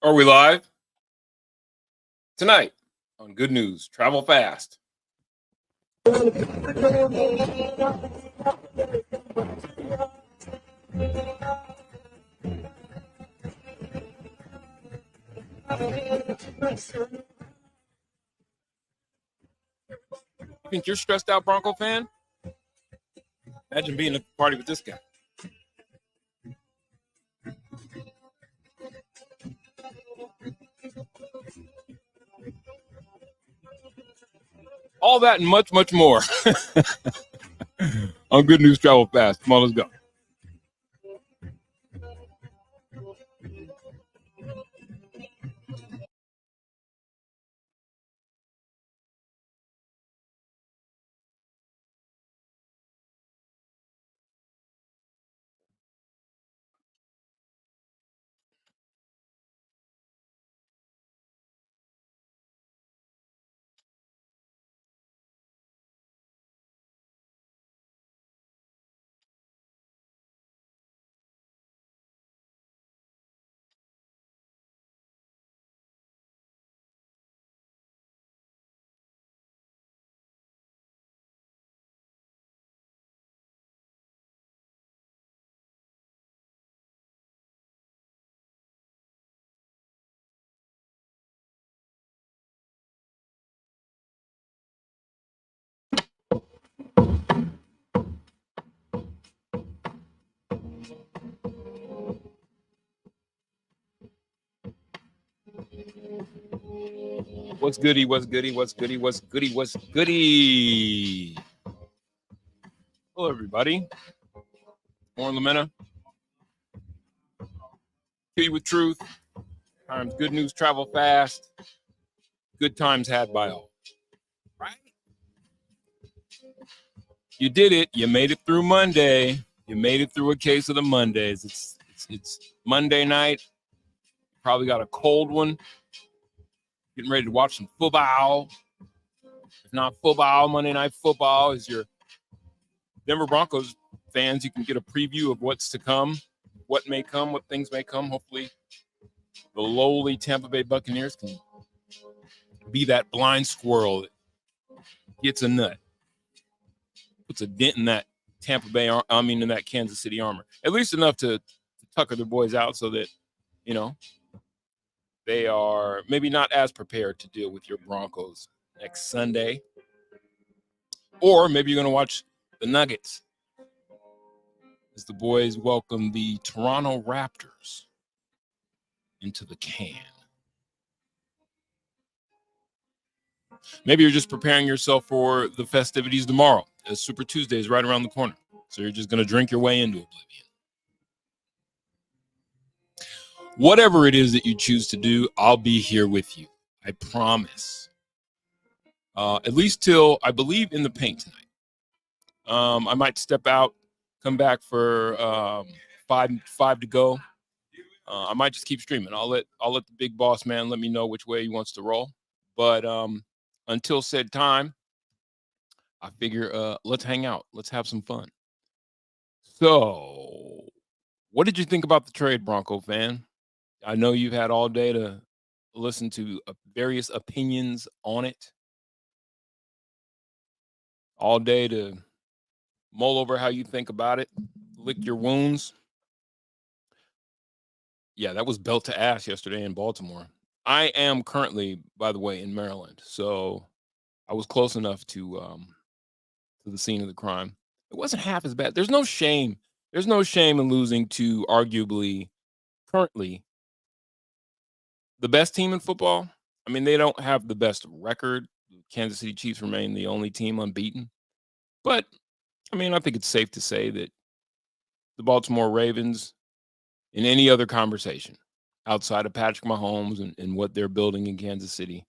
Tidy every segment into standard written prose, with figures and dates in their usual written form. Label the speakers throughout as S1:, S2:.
S1: Are we live? Tonight on Good News, Travel Fast. You think you're stressed out, Bronco fan? Imagine being at the party with this guy. All that and much, much more on Good News, Travel Fast. Come on, let's go. What's goody? What's goody? What's goody? What's goody? What's goody? Hello, everybody. Warren Lamena. Tea with truth. Times good news, travel fast. Good times had by all. Right? You did it. You made it through Monday. You made it through a case of the Mondays. It's Monday night. Probably got a cold one. Getting ready to watch some football. If not football, Monday Night Football is your Denver Broncos fans. You can get a preview of what's to come, what may come, what things may come. Hopefully, the lowly Tampa Bay Buccaneers can be that blind squirrel that gets a nut, puts a dent in that in that Kansas City armor. At least enough to tucker their boys out so that, they are maybe not as prepared to deal with your Broncos next Sunday. Or maybe you're going to watch the Nuggets as the boys welcome the Toronto Raptors into the can. Maybe you're just preparing yourself for the festivities tomorrow, as Super Tuesday is right around the corner. So you're just going to drink your way into oblivion. Whatever it is that you choose to do, I'll be here with you. I promise. At least till, I believe, in the paint tonight. I might step out, come back for five to go. I might just keep streaming. I'll let the big boss man let me know which way he wants to roll. But until said time, I figure let's hang out. Let's have some fun. So, what did you think about the trade, Bronco fan? I know you've had all day to listen to various opinions on it. All day to mull over how you think about it, lick your wounds. Yeah, that was belt to ass yesterday in Baltimore. I am currently, by the way, in Maryland, so I was close enough to the scene of the crime. It wasn't half as bad. There's no shame. There's no shame in losing to arguably currently the best team in football. I mean, they don't have the best record. Kansas City Chiefs remain the only team unbeaten. But, I mean, I think it's safe to say that the Baltimore Ravens, in any other conversation outside of Patrick Mahomes and what they're building in Kansas City,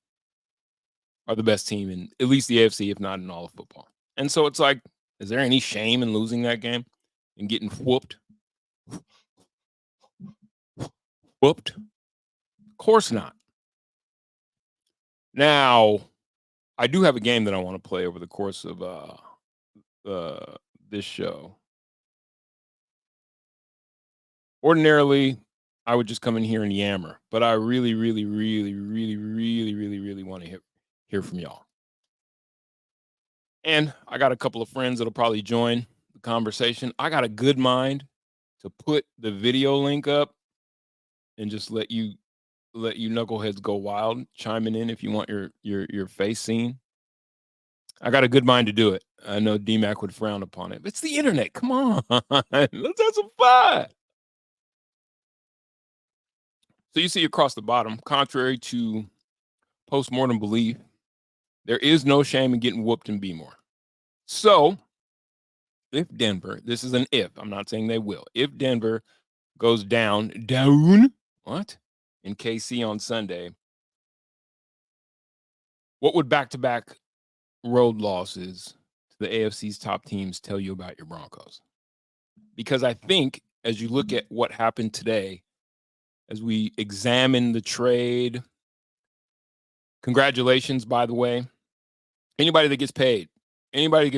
S1: are the best team in at least the AFC, if not in all of football. And so it's like, is there any shame in losing that game and getting whooped? Whooped? Of course not. Now, I do have a game that I want to play over the course of this show. Ordinarily, I would just come in here and yammer. But I really, really, really, really, really, really, really want to hear from y'all. And I got a couple of friends that'll probably join the conversation. I got a good mind to put the video link up and just let you knuckleheads go wild, chiming in if you want your face seen. I got a good mind to do it. I know DMAC would frown upon it. It's the internet. Come on. Let's have some fun. So you see across the bottom, contrary to postmortem belief, there is no shame in getting whooped in B-more. So if Denver, this is an if, I'm not saying they will. If Denver goes down, what? In KC on Sunday, what would back-to-back road losses to the AFC's top teams tell you about your Broncos? Because I think as you look at what happened today, as we examine the trade, congratulations, by the way. Anybody that gets paid, we're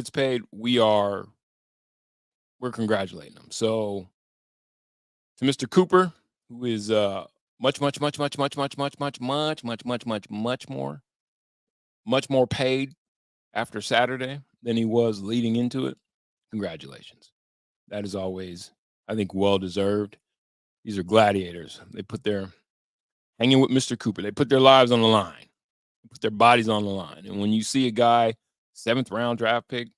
S1: congratulating them. So to Mr. Cooper, who is much more paid after Saturday than he was leading into it, congratulations. That is always, I think, well-deserved. These are gladiators. They put their, hanging with Mr. Cooper, they put their lives on the line, put their bodies on the line. And when you see a guy, 7th round draft pick,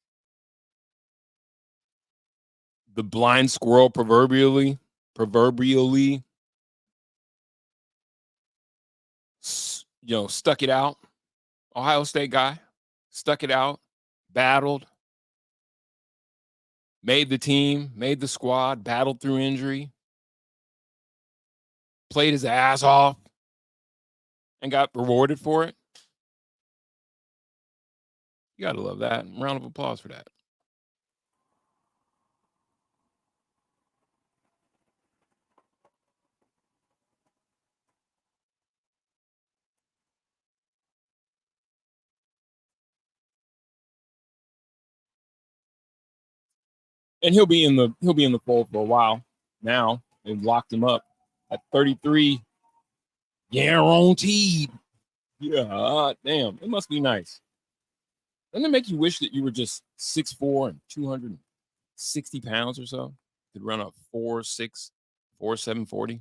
S1: the blind squirrel proverbially, stuck it out. Ohio State guy, stuck it out, battled, made the team, made the squad, battled through injury, played his ass off, and got rewarded for it. You got to love that. Round of applause for that. And he'll be in the fold for a while. Now they've locked him up at 33, guaranteed. Yeah, damn, it must be nice. Doesn't it make you wish that you were just 6'4" and 260 pounds or so? Could run a 4.6, 4.7 40.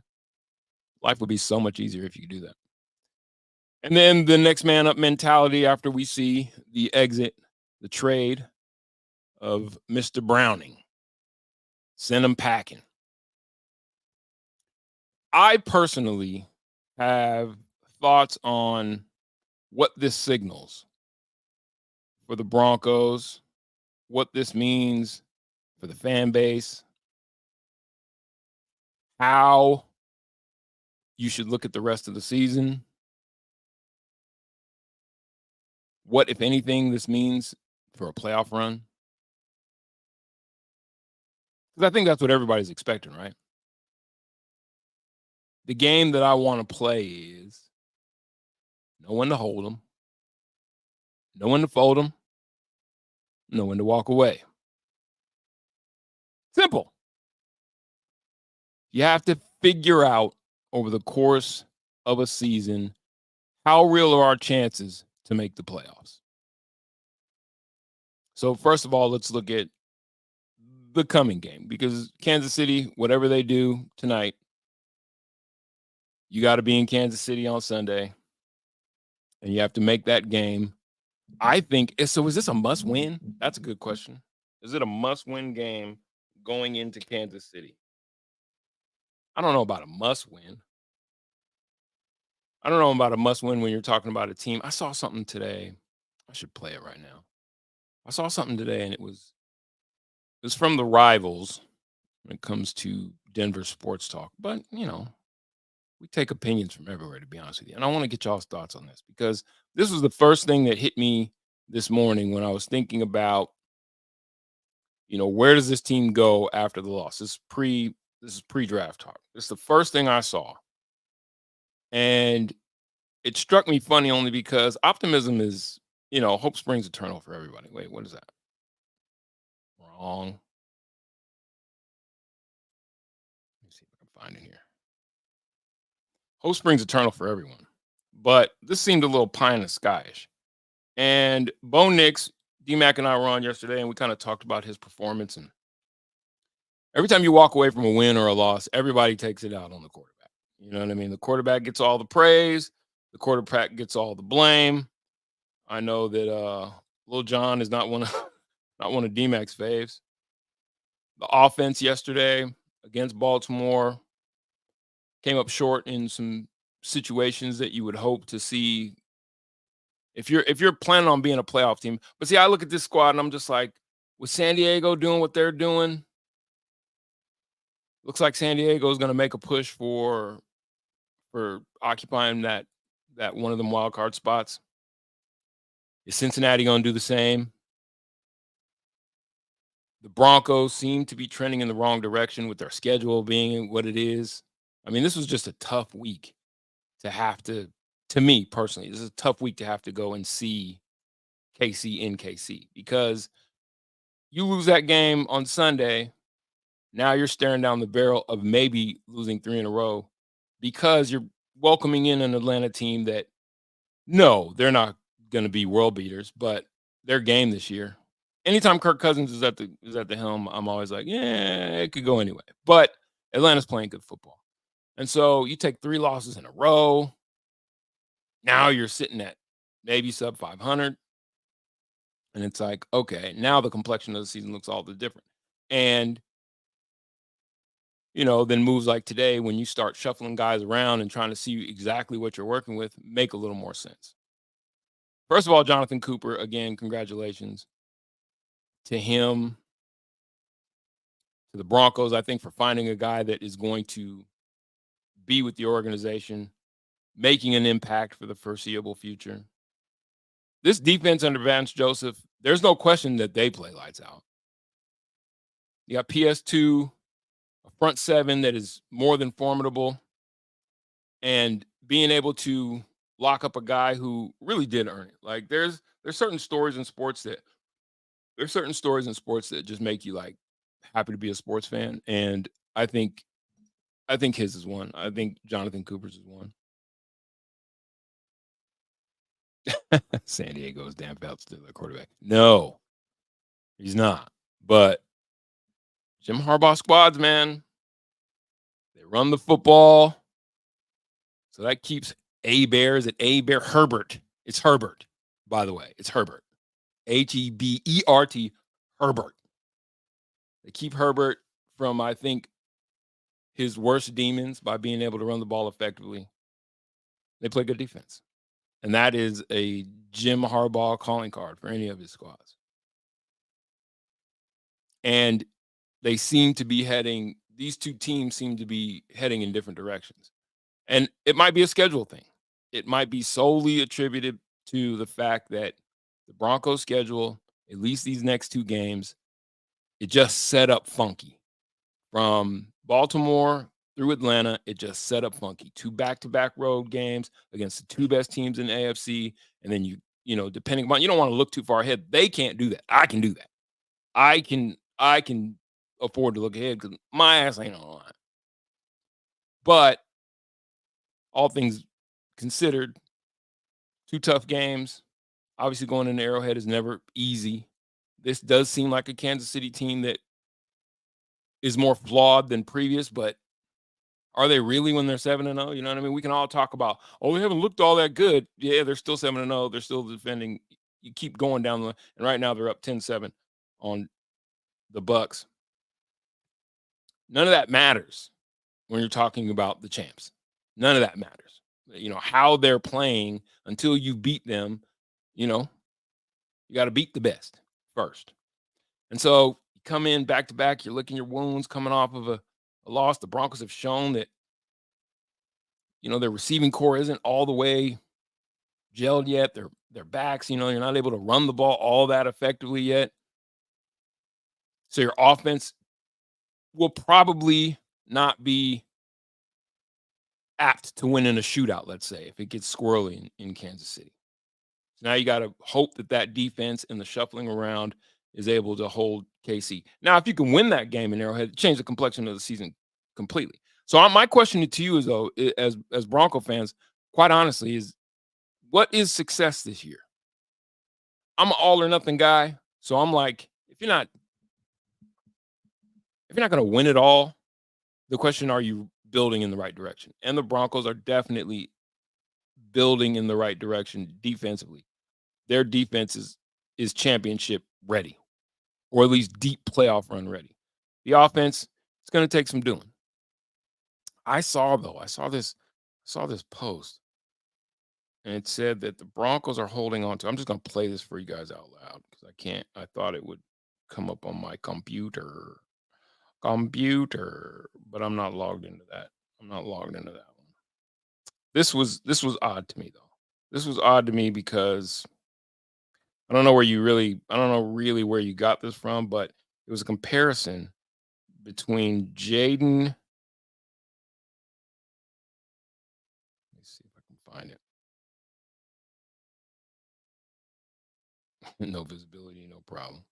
S1: Life would be so much easier if you could do that. And then the next man up mentality after we see the exit, the trade of Mr. Browning. Send him packing. I personally have thoughts on what this signals for the Broncos, what this means for the fan base, how you should look at the rest of the season, what, if anything, this means for a playoff run. Because I think that's what everybody's expecting, right? The game that I want to play is know when to hold them, know when to fold them, know when to walk away. Simple. You have to figure out over the course of a season how real are our chances to make the playoffs. So first of all, let's look at the coming game, because Kansas City, whatever they do tonight, you got to be in Kansas City on Sunday, and you have to make that game. I think so. Is this a must win? That's a good question. Is it a must win game going into Kansas City? I don't know about a must win. I don't know about a must win when you're talking about a team. I saw something today. I should play it right now. I saw something today, and it was from the Rivals when it comes to Denver sports talk. But, we take opinions from everywhere, to be honest with you. And I want to get y'all's thoughts on this, because this was the first thing that hit me this morning when I was thinking about, where does this team go after the loss? This is pre-draft talk. This is the first thing I saw. And it struck me funny only because optimism is, hope springs eternal for everybody. Wait, what is that? Wrong. Let me see if I can find it here. Hope springs eternal for everyone. But this seemed a little pie in the skyish. And Bo Nix, D-Mac and I were on yesterday, and we kind of talked about his performance. And every time you walk away from a win or a loss, everybody takes it out on the quarterback. You know what I mean? The quarterback gets all the praise. The quarterback gets all the blame. I know that Lil John is not one of not one of D-Mac's faves. The offense yesterday against Baltimore came up short in some situations that you would hope to see if you're planning on being a playoff team. But see, I look at this squad and I'm just like, with San Diego doing what they're doing, looks like San Diego is going to make a push for occupying that one of them wild card spots. Is Cincinnati going to do the same? The Broncos seem to be trending in the wrong direction with their schedule being what it is. I mean, this was just a tough week to me personally, this is a tough week to have to go and see KC in KC because you lose that game on Sunday. Now you're staring down the barrel of maybe losing 3 in a row because you're welcoming in an Atlanta team that, no, they're not going to be world beaters, but their game this year. Anytime Kirk Cousins is at the helm, I'm always like, yeah, it could go anyway. But Atlanta's playing good football. And so you take 3 losses in a row. Now you're sitting at maybe sub 500. And it's like, okay, now the complexion of the season looks all the different. And, then moves like today, when you start shuffling guys around and trying to see exactly what you're working with, make a little more sense. First of all, Jonathan Cooper, again, congratulations to him, to the Broncos, I think, for finding a guy that is going to be with the organization, making an impact for the foreseeable future. This defense under Vance Joseph, there's no question that they play lights out. You got PS2, a front seven that is more than formidable, and being able to lock up a guy who really did earn it. Like there's certain stories in sports that just make you like happy to be a sports fan, and I think his is one. I think Jonathan Cooper's is one. San Diego's Dan Felt's still their quarterback. No, he's not. But Jim Harbaugh squads, man, they run the football. So that keeps Herbert. It's Herbert, by the way. It's Herbert. Hebert, Herbert. They keep Herbert from, I think, his worst demons by being able to run the ball effectively. They play good defense. And that is a Jim Harbaugh calling card for any of his squads. And these two teams seem to be heading in different directions. And it might be a schedule thing. It might be solely attributed to the fact that the Broncos schedule, at least these next 2 games, it just set up funky. From Baltimore through Atlanta, it just set up funky. 2 back-to-back road games against the 2 best teams in the AFC. And then depending upon, you don't want to look too far ahead. They can't do that. I can do that. I can afford to look ahead because my ass ain't on the line. But all things considered, 2 tough games. Obviously, going into Arrowhead is never easy. This does seem like a Kansas City team that is more flawed than previous, but are they really when they're 7-0? You know what I mean? We can all talk about, they haven't looked all that good. Yeah, they're still 7-0. They're still defending. You keep going down and right now they're up 10-7 on the Bucks. None of that matters when you're talking about the champs. None of that matters. How they're playing until you beat them, you got to beat the best first. And so you come in back to back, you're licking your wounds coming off of a loss. The Broncos have shown that, their receiving core isn't all the way gelled yet. Their backs, you're not able to run the ball all that effectively yet. So your offense will probably not be apt to win in a shootout, let's say, if it gets squirrely in Kansas City. So now you got to hope that defense and the shuffling around is able to hold KC. Now, if you can win that game in Arrowhead, change the complexion of the season completely. So my question to you is though, as Bronco fans, quite honestly, is what is success this year? I'm an all or nothing guy, so I'm like, if you're not going to win it all, the question, are you building in the right direction? And the Broncos are definitely building in the right direction defensively. Their defense is championship ready, or at least deep playoff run ready. The offense, it's going to take some doing. I saw this post, and it said that the Broncos are holding on to. I'm just going to play this for you guys out loud because I can't. I thought it would come up on my computer, but I'm not logged into that. I'm not logged into that one. This was odd to me though. This was odd to me because I don't know really where you got this from, but it was a comparison between Jayden. Let me see if I can find it. No visibility, no problem.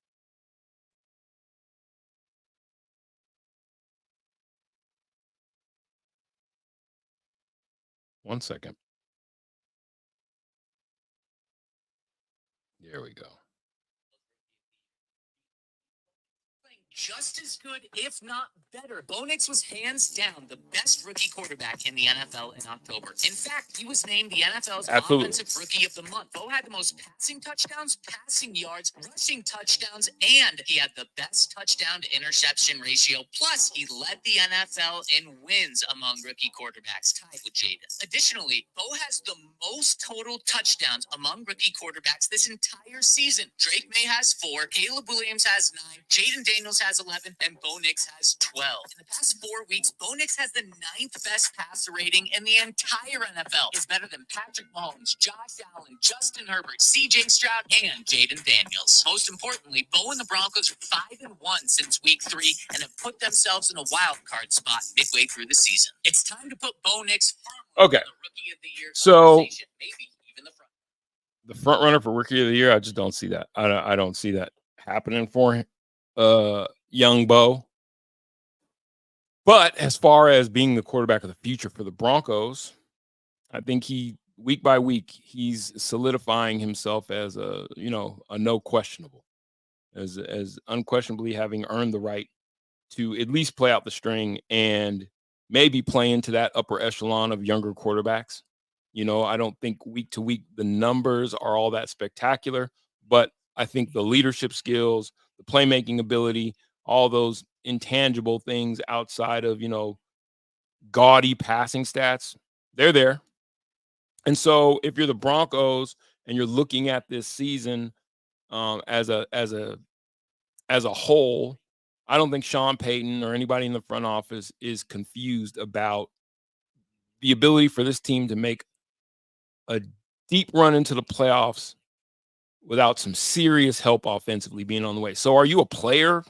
S1: One second. There we go.
S2: Just as good, if not better. Bo Nix was hands down the best rookie quarterback in the NFL in October. In fact, he was named the NFL's Offensive Rookie of the Month. Bo had the most passing touchdowns, passing yards, rushing touchdowns, and he had the best touchdown to interception ratio. Plus, he led the NFL in wins among rookie quarterbacks, tied with Jayden. Additionally, Bo has the most total touchdowns among rookie quarterbacks this entire season. Drake May has 4, Caleb Williams has 9, Jayden Daniels has 11, and Bo Nix has 12. In the past 4 weeks, Bo Nix has the 9th best passer rating in the entire NFL. He's better than Patrick Mahomes, Josh Allen, Justin Herbert, CJ Stroud, and Jayden Daniels. Most importantly, Bo and the Broncos are 5-1 since week 3 and have put themselves in a wild card spot midway through the season. It's time to put Bo Nix firmly in the Rookie of the Year conversation, maybe even
S1: the front runner for Rookie of the Year. I just don't see that. I don't see that happening for him. Young Bo. But as far as being the quarterback of the future for the Broncos, I think week by week, he's solidifying himself as a no questionable, as unquestionably having earned the right to at least play out the string and maybe play into that upper echelon of younger quarterbacks. I don't think week to week the numbers are all that spectacular, but I think the leadership skills, the playmaking ability, all those intangible things outside of, gaudy passing stats, they're there. And so if you're the Broncos and you're looking at this season as a whole, I don't think Sean Payton or anybody in the front office is confused about the ability for this team to make a deep run into the playoffs without some serious help offensively being on the way. So are you a player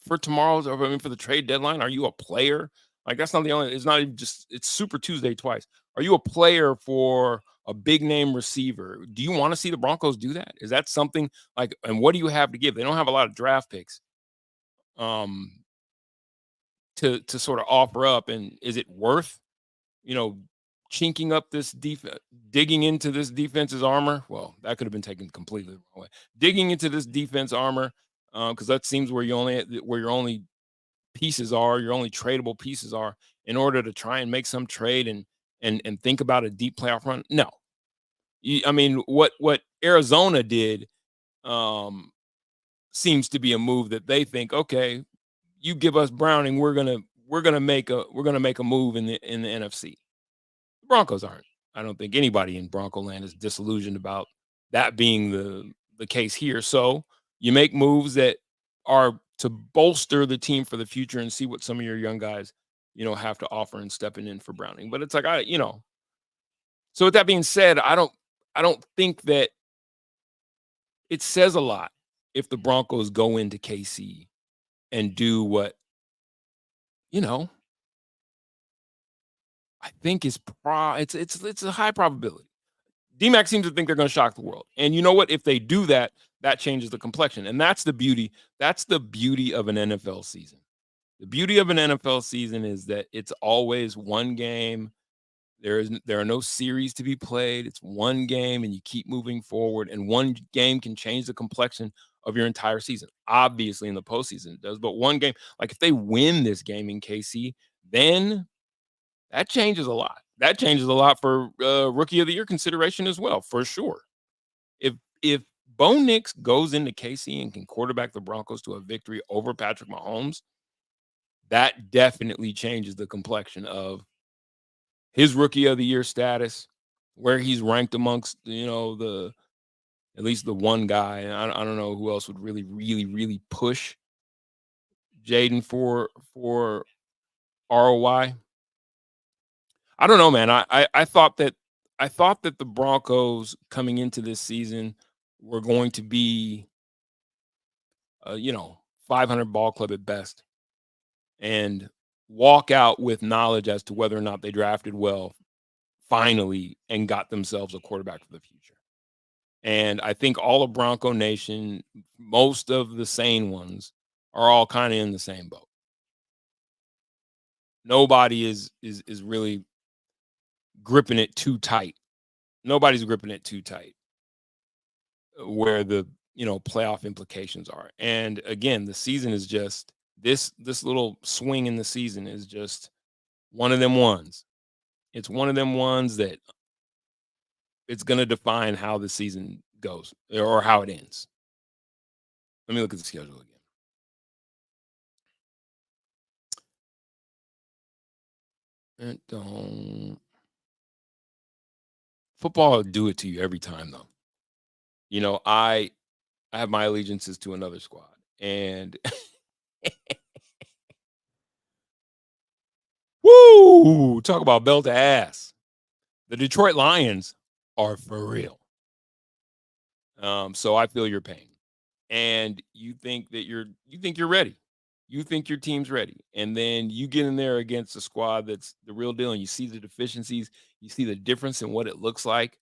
S1: for tomorrow's, for the trade deadline? Are you a player? Like, that's not the only, it's not even just, it's Super Tuesday twice. Are you a player for a big name receiver? Do you want to see the Broncos do that? Is that something like, and what do you have to give? They don't have a lot of draft picks to sort of offer up. And is it worth, chinking up this defense, digging into this defense's armor? Well, that could have been taken completely the wrong way. Digging into this defense armor, because that seems where your only pieces are, your only tradable pieces are, in order to try and make some trade and think about a deep playoff run. No, what Arizona did seems to be a move that they think, okay, you give us Browning, we're gonna make a move in the NFC. The Broncos aren't. I don't think anybody in Bronco land is disillusioned about that being the case here. So you make moves that are to bolster the team for the future and see what some of your young guys, have to offer and stepping in for Browning. But it's like, so with that being said, I don't think that it says a lot if the Broncos go into KC and do what, I think it's a high probability. DMAC seems to think they're going to shock the world. And you know what? If they do that, that changes the complexion. And that's the beauty. That's the beauty of an NFL season. The beauty of an NFL season is that it's always one game. There are no series to be played. It's one game, and you keep moving forward. And one game can change the complexion of your entire season. Obviously, in the postseason, it does. But one game, like if they win this game in KC, then that changes a lot. That changes a lot for Rookie of the Year consideration as well, for sure. If Bo Nix goes into KC and can quarterback the Broncos to a victory over Patrick Mahomes, that definitely changes the complexion of his Rookie of the Year status, where he's ranked amongst, at least the one guy. And I don't know who else would really push Jayden for ROI. I don't know, man. I thought that the Broncos coming into this season were going to be 500 ball club at best, and walk out with knowledge as to whether or not they drafted well finally and got themselves a quarterback for the future. And I think all of Bronco Nation, most of the sane ones, are all kind of in the same boat. Nobody is really gripping it too tight. Nobody's gripping it too tight where the playoff implications are. And again, the season is just this little swing in the season is just one of them ones. It's one of them ones that it's going to define how the season goes or how it ends. Let me look at the schedule again. And don't. Football will do it to you every time, though. I have my allegiances to another squad, and woo, talk about belt to ass. The Detroit Lions are for real. So I feel your pain, and you think you're ready. You think your team's ready, and then you get in there against a squad that's the real deal, and you see the deficiencies, you see the difference in what it looks like,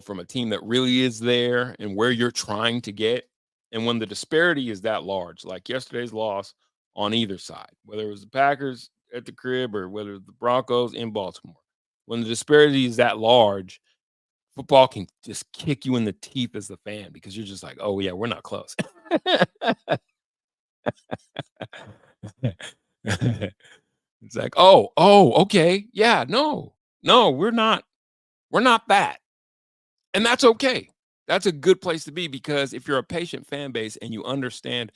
S1: from a team that really is there and where you're trying to get. And when the disparity is that large, like yesterday's loss on either side, whether it was the Packers at the crib or whether it was the Broncos in Baltimore, when the disparity is that large, football can just kick you in the teeth as the fan because you're just like, oh, yeah, we're not close. It's like, oh, okay. Yeah, no, we're not that. And that's okay. That's a good place to be, because if you're a patient fan base and you understand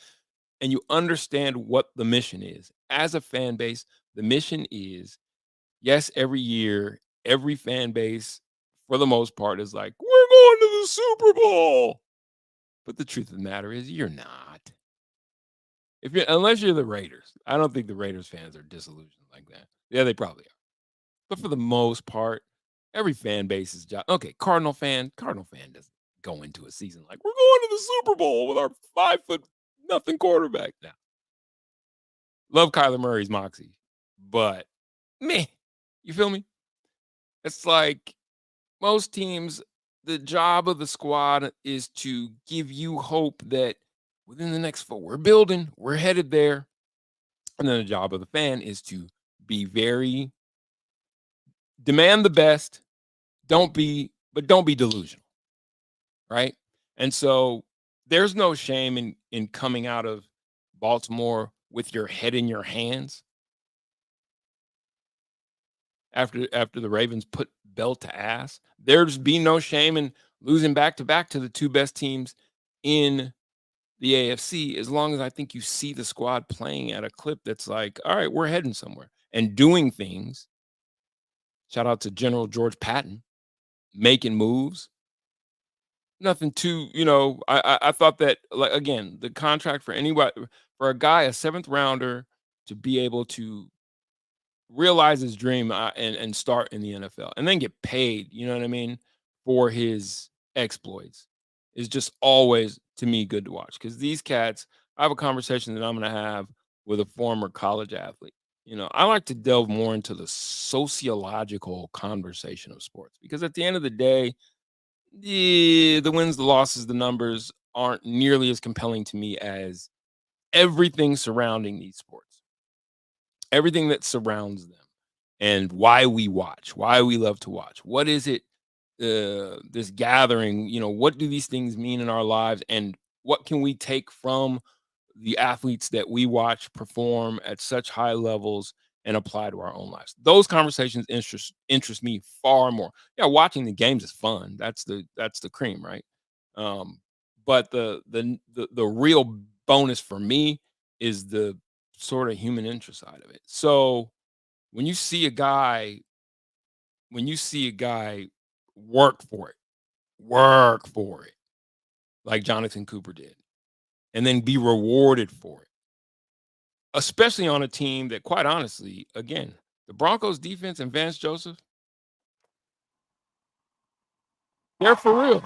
S1: what the mission is, as a fan base, the mission is, yes, every year, every fan base, for the most part, is like, we're going to the Super Bowl. But the truth of the matter is, you're not. Unless you're the Raiders. I don't think the Raiders fans are disillusioned like that. Yeah, they probably are. But for the most part, every fan base is okay. Cardinal fan doesn't go into a season like, we're going to the Super Bowl with our 5'0" quarterback. Now, love Kyler Murray's moxie, but meh, you feel me? It's like most teams, the job of the squad is to give you hope that within the next 4, we're building, we're headed there. And then the job of the fan is to be demand the best. Don't be delusional. Right. And so there's no shame in coming out of Baltimore with your head in your hands after the Ravens put belt to ass. There's be no shame in losing back to back to the two best teams in the AFC, as long as I think you see the squad playing at a clip that's like, all right, we're heading somewhere and doing things. Shout out to General George Patton, making moves. Nothing too, I thought that, like, again, the contract for anybody, for a guy, a 7th rounder, to be able to realize his dream and start in the NFL and then get paid, you know what I mean, for his exploits, is just always, to me, good to watch. Because these cats, I have a conversation that I'm going to have with a former college athlete. I like to delve more into the sociological conversation of sports, because at the end of the day, the wins, the losses, the numbers aren't nearly as compelling to me as everything surrounding these sports, everything that surrounds them, and why we watch, why we love to watch. What is it? This gathering, what do these things mean in our lives, and what can we take from the athletes that we watch perform at such high levels and apply to our own lives? Those conversations interest me far more. Yeah, watching the games is fun. That's the cream, right? Um, but the real bonus for me is the sort of human interest side of it. So when you see a guy, when you see a guy work for it, work for it, like Jonathan Cooper did, and then be rewarded for it, especially on a team that, quite honestly, again, the Broncos defense and Vance Joseph, they're for real.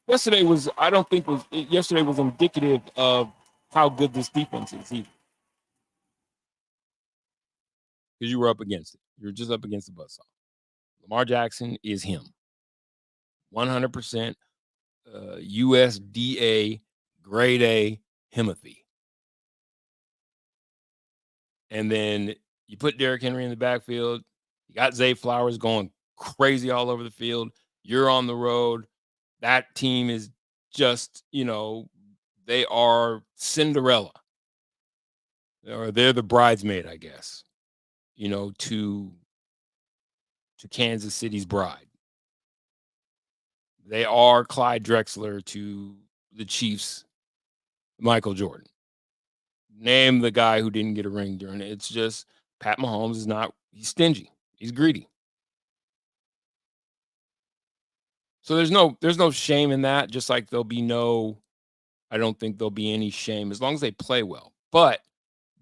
S1: Yesterday was, I don't think was yesterday was indicative of how good this defense is either, because you were up against it. You're just up against the buzzsaw. Lamar Jackson is him, 100% USDA grade A Himothy. And then you put Derrick Henry in the backfield. You got Zay Flowers going crazy all over the field. You're on the road. That team is just, they are Cinderella, or they're the bridesmaid, I guess, to Kansas City's bride. They are Clyde Drexler to the Chiefs, Michael Jordan. Name the guy who didn't get a ring during it. It's just Pat Mahomes is not, he's stingy. He's greedy. So there's no shame in that, just like I don't think there'll be any shame as long as they play well. But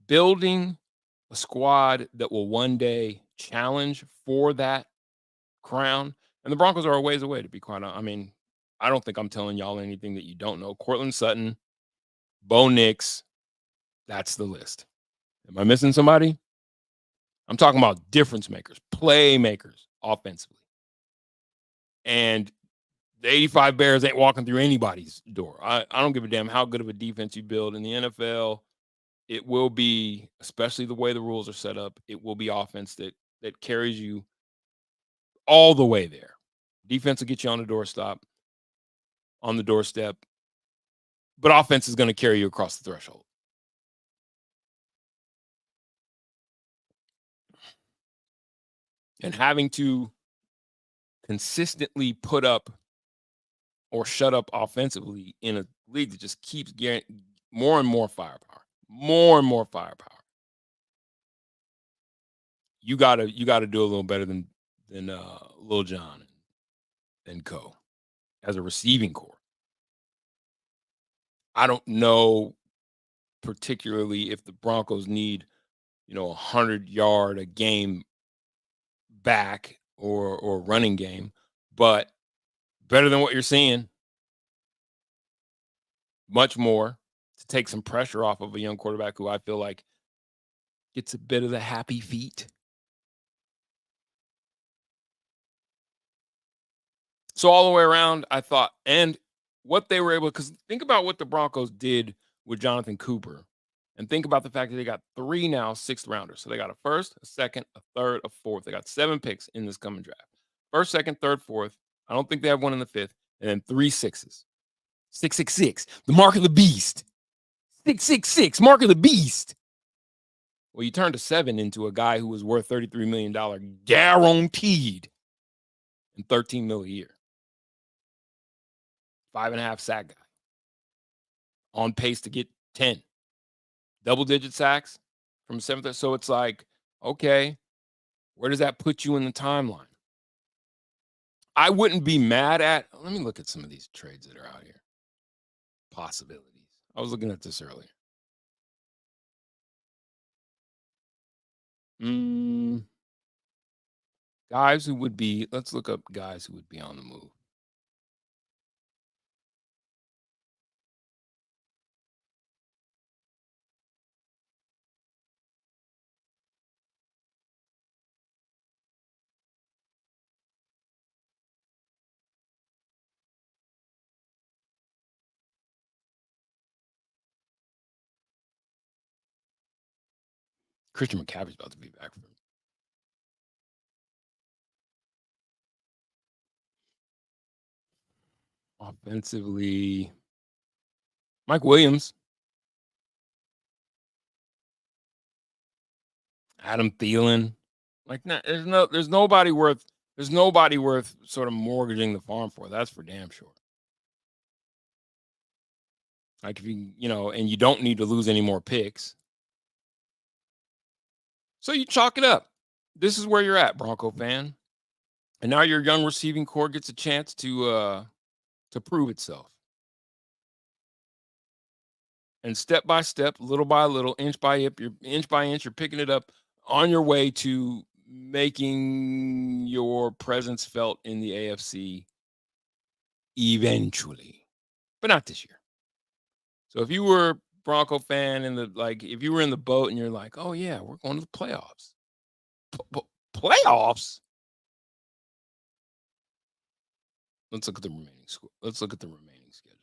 S1: building a squad that will one day challenge for that crown, and the Broncos are a ways away, to be quite honest. I mean, I don't think I'm telling y'all anything that you don't know. Courtland Sutton, Bo Nix, that's the list. Am I missing somebody? I'm talking about difference makers, playmakers offensively. And the 85 Bears ain't walking through anybody's door. I don't give a damn how good of a defense you build in the NFL. It will be, especially the way the rules are set up, it will be offense that carries you all the way there. Defense will get you on the doorstep, but offense is going to carry you across the threshold. And having to consistently put up or shut up offensively in a league that just keeps getting more and more firepower, more and more firepower. You gotta do a little better than Lil John and co. as a receiving core. I don't know particularly if the Broncos need 100-yard a game back or running game, but better than what you're seeing. Much more to take some pressure off of a young quarterback who I feel like gets a bit of the happy feet. So all the way around, I thought, and what they were able, because think about what the Broncos did with Jonathan Cooper, and think about the fact that they got 3 now sixth rounders. So they got a first, a second, a third, a fourth. They got 7 picks in this coming draft. First, second, third, fourth. I don't think they have one in the fifth, and then 3 sixes. 666, the mark of the beast. 666, mark of the beast. Well, you turned a 7 into a guy who was worth $33 million guaranteed and $13 million a year. 5.5 sack guy. On pace to get 10. Double-digit sacks from 7th. So it's like, okay, where does that put you in the timeline? I wouldn't be mad at, let me look at some of these trades that are out here. Possibilities. I was looking at this earlier. Guys who would be, let's look up guys who would be on the move. Christian McCaffrey's about to be back for him. Offensively, Mike Williams, Adam Thielen. Like, there's nobody worth sort of mortgaging the farm for. That's for damn sure. Like, if and you don't need to lose any more picks. So you chalk it up. This is where you're at, Bronco fan. And now your young receiving core gets a chance to prove itself. And step by step, little by little, inch by inch, you're picking it up on your way to making your presence felt in the AFC eventually, but not this year. So if you were a Bronco fan if you were in the boat and you're like, oh yeah, we're going to the playoffs. Playoffs? Let's look at the remaining score. Let's look at the remaining schedule.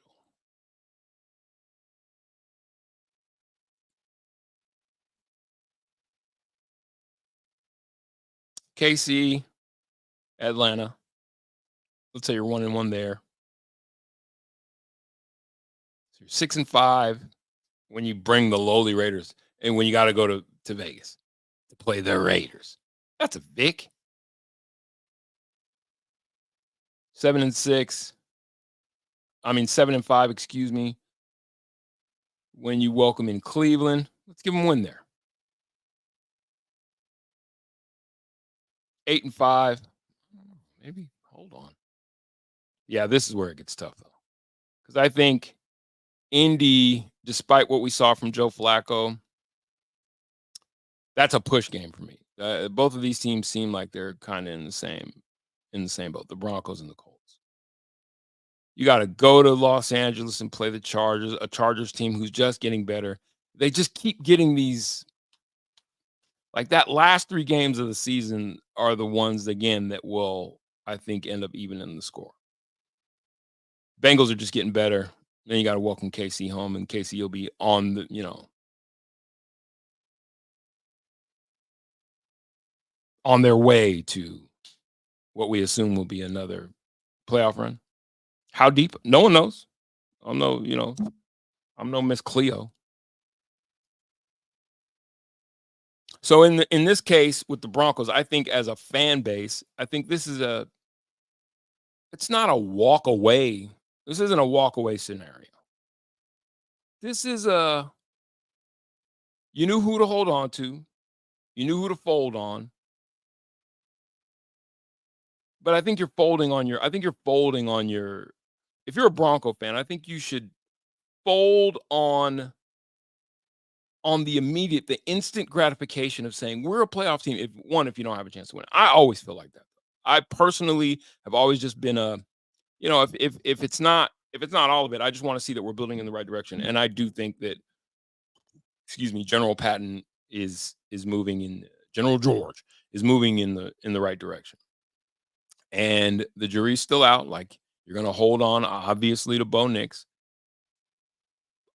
S1: KC, Atlanta. Let's say you're 1-1 there. So you're 6-5 when you bring the lowly Raiders and when you got to go to Vegas to play the Raiders. That's a Vic. 7-6. I mean 7-5, excuse me. When you welcome in Cleveland, let's give them a win there. 8-5. Maybe hold on. Yeah, this is where it gets tough though, because I think Indy, despite what we saw from Joe Flacco, that's a push game for me. Both of these teams seem like they're kind of in the same boat. The Broncos and the Colts. You got to go to Los Angeles and play the Chargers, a Chargers team who's just getting better. They just keep getting these. Like that last 3 games of the season are the ones, again, that will, I think, end up even in the score. Bengals are just getting better. Then you got to welcome KC home, and KC will be on the, on their way to what we assume will be another playoff run. How deep? No one knows. I'm no Miss Cleo. So in this case with the Broncos, I think as a fan base, I think this is it's not a walk away. This isn't a walk away scenario. This is you knew who to hold on to. You knew who to fold on. But I think you're folding on your if you're a Bronco fan, I think you should fold on the instant gratification of saying we're a playoff team. If you don't have a chance to win. I always feel like that. I personally have always just been if it's not all of it, I just want to see that we're building in the right direction. And I do think that, General Patton is moving in General George is moving in the right direction. And the jury's still out. Like, you're going to hold on, obviously, to Bo Nix.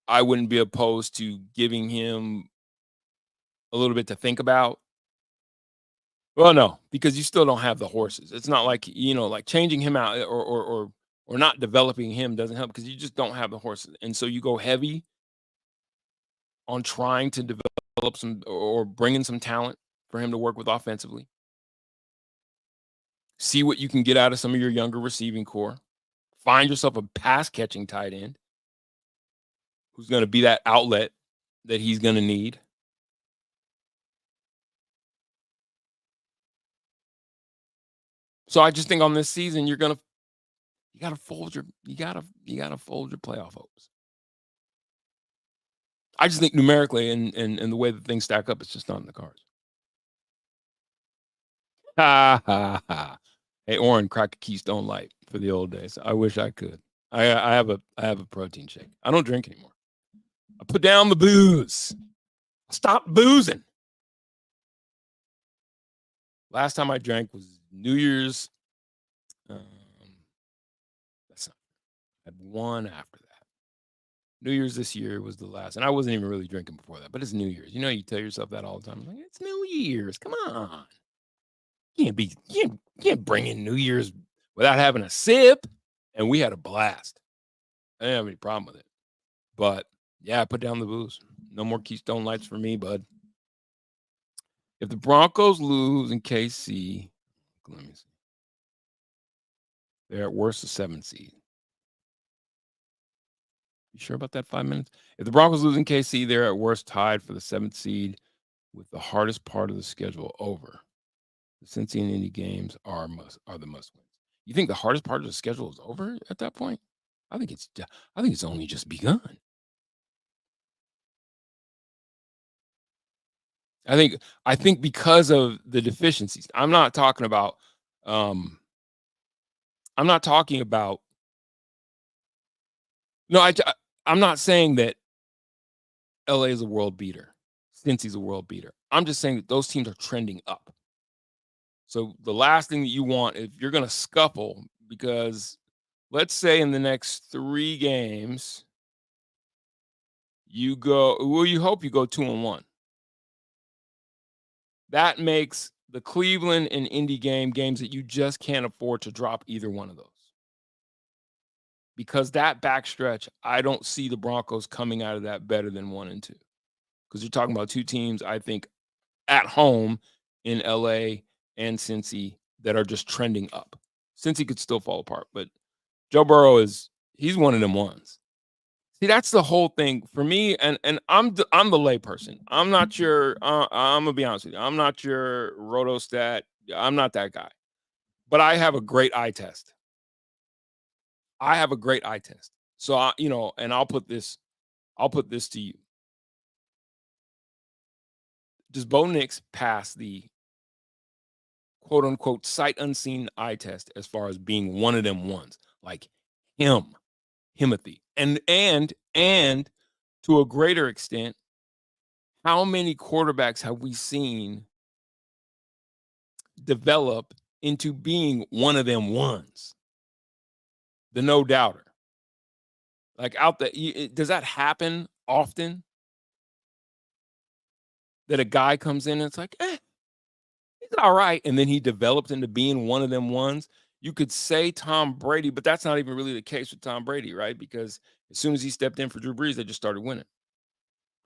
S1: I wouldn't be opposed to giving him a little bit to think about. Well, no, because you still don't have the horses. It's not like, like changing him out or not developing him doesn't help because you just don't have the horses. And so you go heavy on trying to develop some or bring in some talent for him to work with offensively. See what you can get out of some of your younger receiving core. Find yourself a pass catching tight end who's going to be that outlet that he's going to need. So I just think on this season, you got to fold your playoff hopes. I just think numerically and the way that things stack up, it's just not in the cards. Ha ha ha. Hey, Oren, crack a Keystone Light for the old days. I wish I could. I have a protein shake. I don't drink anymore. I put down the booze. Stop boozing. Last time I drank was New Year's. That's not. I had one after that. New Year's this year was the last, and I wasn't even really drinking before that, but it's New Year's. You know, you tell yourself that all the time. Like, it's New Year's. Come on. You can't bring in New Year's without having a sip. And we had a blast. I didn't have any problem with it. But yeah, I put down the booze. No more Keystone Lights for me, bud. If the Broncos lose in KC, let me see. They're at worst a 7 seed. You sure about that 5 minutes? If the Broncos lose in KC, they're at worst tied for the 7th seed with the hardest part of the schedule over. The Cincy and Indy games are the must wins. You think the hardest part of the schedule is over at that point? I think it's only just begun. I think because of the deficiencies. I'm not talking about no, I'm not saying that LA is a world beater. Cincy's a world beater. I'm just saying that those teams are trending up. So the last thing that you want, if you're going to scuffle, because let's say in the next 3 games, you hope you go 2-1. That makes the Cleveland and Indy games that you just can't afford to drop either one of those. Because that backstretch, I don't see the Broncos coming out of that better than 1 and 2. Because you're talking about 2 teams, I think, at home in LA and Cincy that are just trending up. Cincy could still fall apart, but Joe Burrow he's one of them ones. See, that's the whole thing for me, and I'm the layperson. I'm not your. I'm gonna be honest with you. I'm not your rotostat. I'm not that guy. But I have a great eye test. So and I'll put this to you. Does Bo Nix pass the quote unquote sight unseen eye test as far as being one of them ones? Like Himothy. And to a greater extent, how many quarterbacks have we seen develop into being one of them ones? The no doubter. Like out there, does that happen often? That a guy comes in and it's like, he's all right. And then he develops into being one of them ones. You could say Tom Brady, but that's not even really the case with Tom Brady, right? Because as soon as he stepped in for Drew Brees, they just started winning.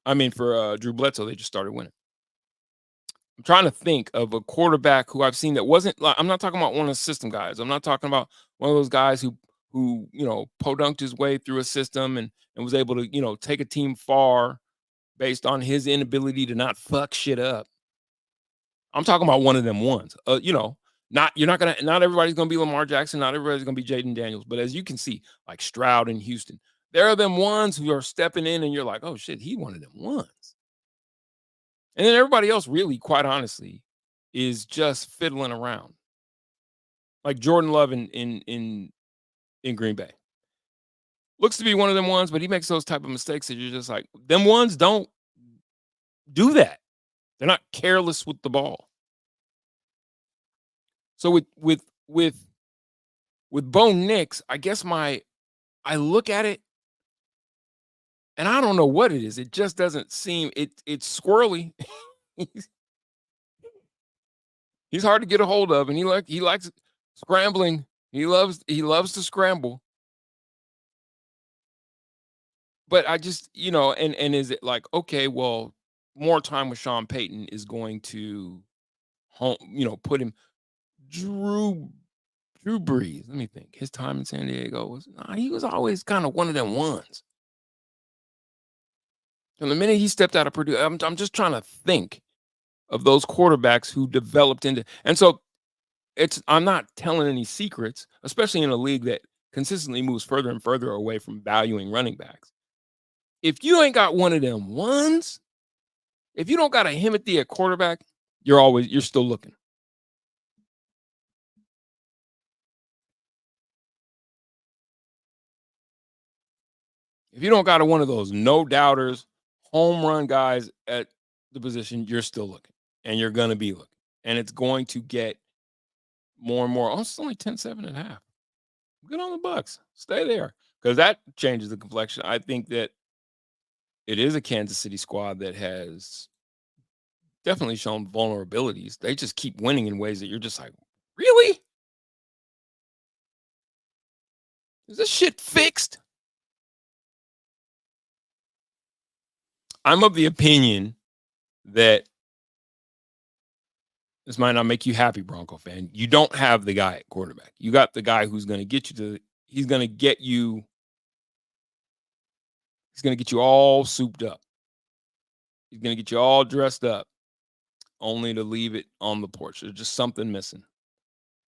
S1: I mean, for Drew Bledsoe, they just started winning. I'm trying to think of a quarterback who I've seen that wasn't like, I'm not talking about one of the system guys. I'm not talking about one of those guys who podunked his way through a system and was able to, take a team far based on his inability to not fuck shit up. I'm talking about one of them ones. Not everybody's gonna be Lamar Jackson, not everybody's gonna be Jayden Daniels, but as you can see, like Stroud in Houston, there are them ones who are stepping in and you're like, oh shit, he one of them ones. And then everybody else, really, quite honestly, is just fiddling around. Like Jordan Love in Green Bay. Looks to be one of them ones, but he makes those type of mistakes that you're just like, them ones don't do that. They're not careless with the ball. So with Bo Nix, I guess I look at it and I don't know what it is. It just doesn't seem it's squirrely. He's hard to get a hold of, and he likes scrambling. He loves to scramble. But I just, and is it like, okay, well, more time with Sean Payton is going to put him Drew Brees. Let me think. His time in San Diego he was always kind of one of them ones. And the minute he stepped out of Purdue, I'm just trying to think of those quarterbacks who developed into, and so I'm not telling any secrets, especially in a league that consistently moves further and further away from valuing running backs. If you ain't got one of them ones, if you don't got a Himothy at quarterback, you're still looking. If you don't got one of those no doubters, home run guys at the position, you're still looking, and you're going to be looking, and it's going to get more and more. Oh, it's only 10-7.5. Good on the Bucks. Stay there, because that changes the complexion. I think that it is a Kansas City squad that has definitely shown vulnerabilities. They just keep winning in ways that you're just like, really? Is this shit fixed? I'm of the opinion that this might not make you happy, Bronco fan. You don't have the guy at quarterback. You got the guy who's going to get you to, he's going to get you all souped up. He's going to get you all dressed up only to leave it on the porch. There's just something missing.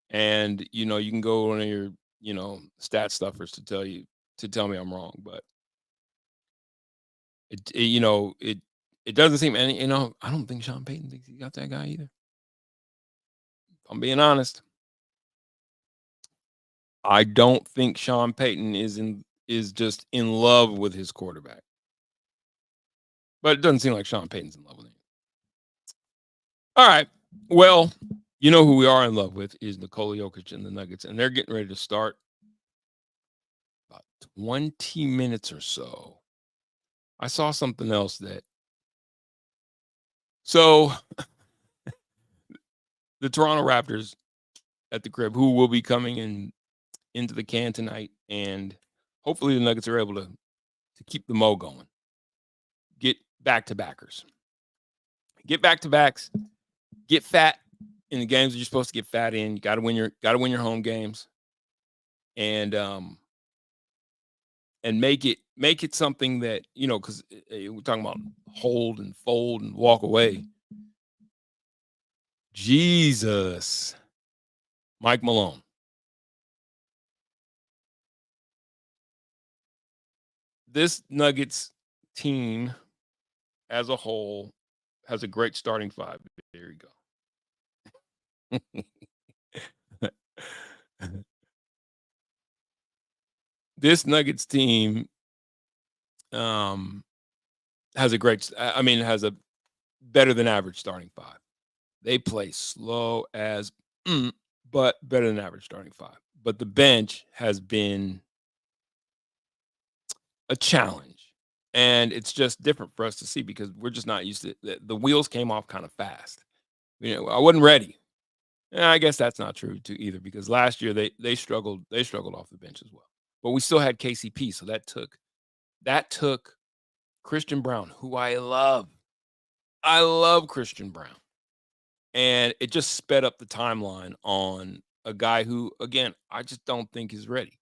S1: And, you know, you can go on your, you know, stat stuffers to tell me I'm wrong, but it doesn't seem any, you know, I don't think Sean Payton thinks he got that guy either. I'm being honest. I don't think Sean Payton is just in love with his quarterback. But it doesn't seem like Sean Payton's in love with him. All right. Well, you know who we are in love with is Nikola Jokic and the Nuggets, and they're getting ready to start about 20 minutes or so. I saw something else that. So the Toronto Raptors at the crib, who will be coming into the can tonight, and hopefully the Nuggets are able to keep the mo going. Get back-to-backers. Get back-to-backs. Get fat in the games that you're supposed to get fat in. You got to win your home games, and make it something that, you know, because we're talking about hold and fold and walk away. Jesus, Mike Malone. This Nuggets team as a whole has a great starting five. There you go. This Nuggets team has a better than average starting five. They play slow as, but better than average starting five. But the bench has been a challenge, and it's just different for us to see because we're just not used to it. The wheels came off kind of fast. You know, I wasn't ready. And I guess that's not true too either, because last year they struggled off the bench as well. But we still had KCP, so that took Christian Brown, who I love. I love Christian Brown. And it just sped up the timeline on a guy who, again, I just don't think is ready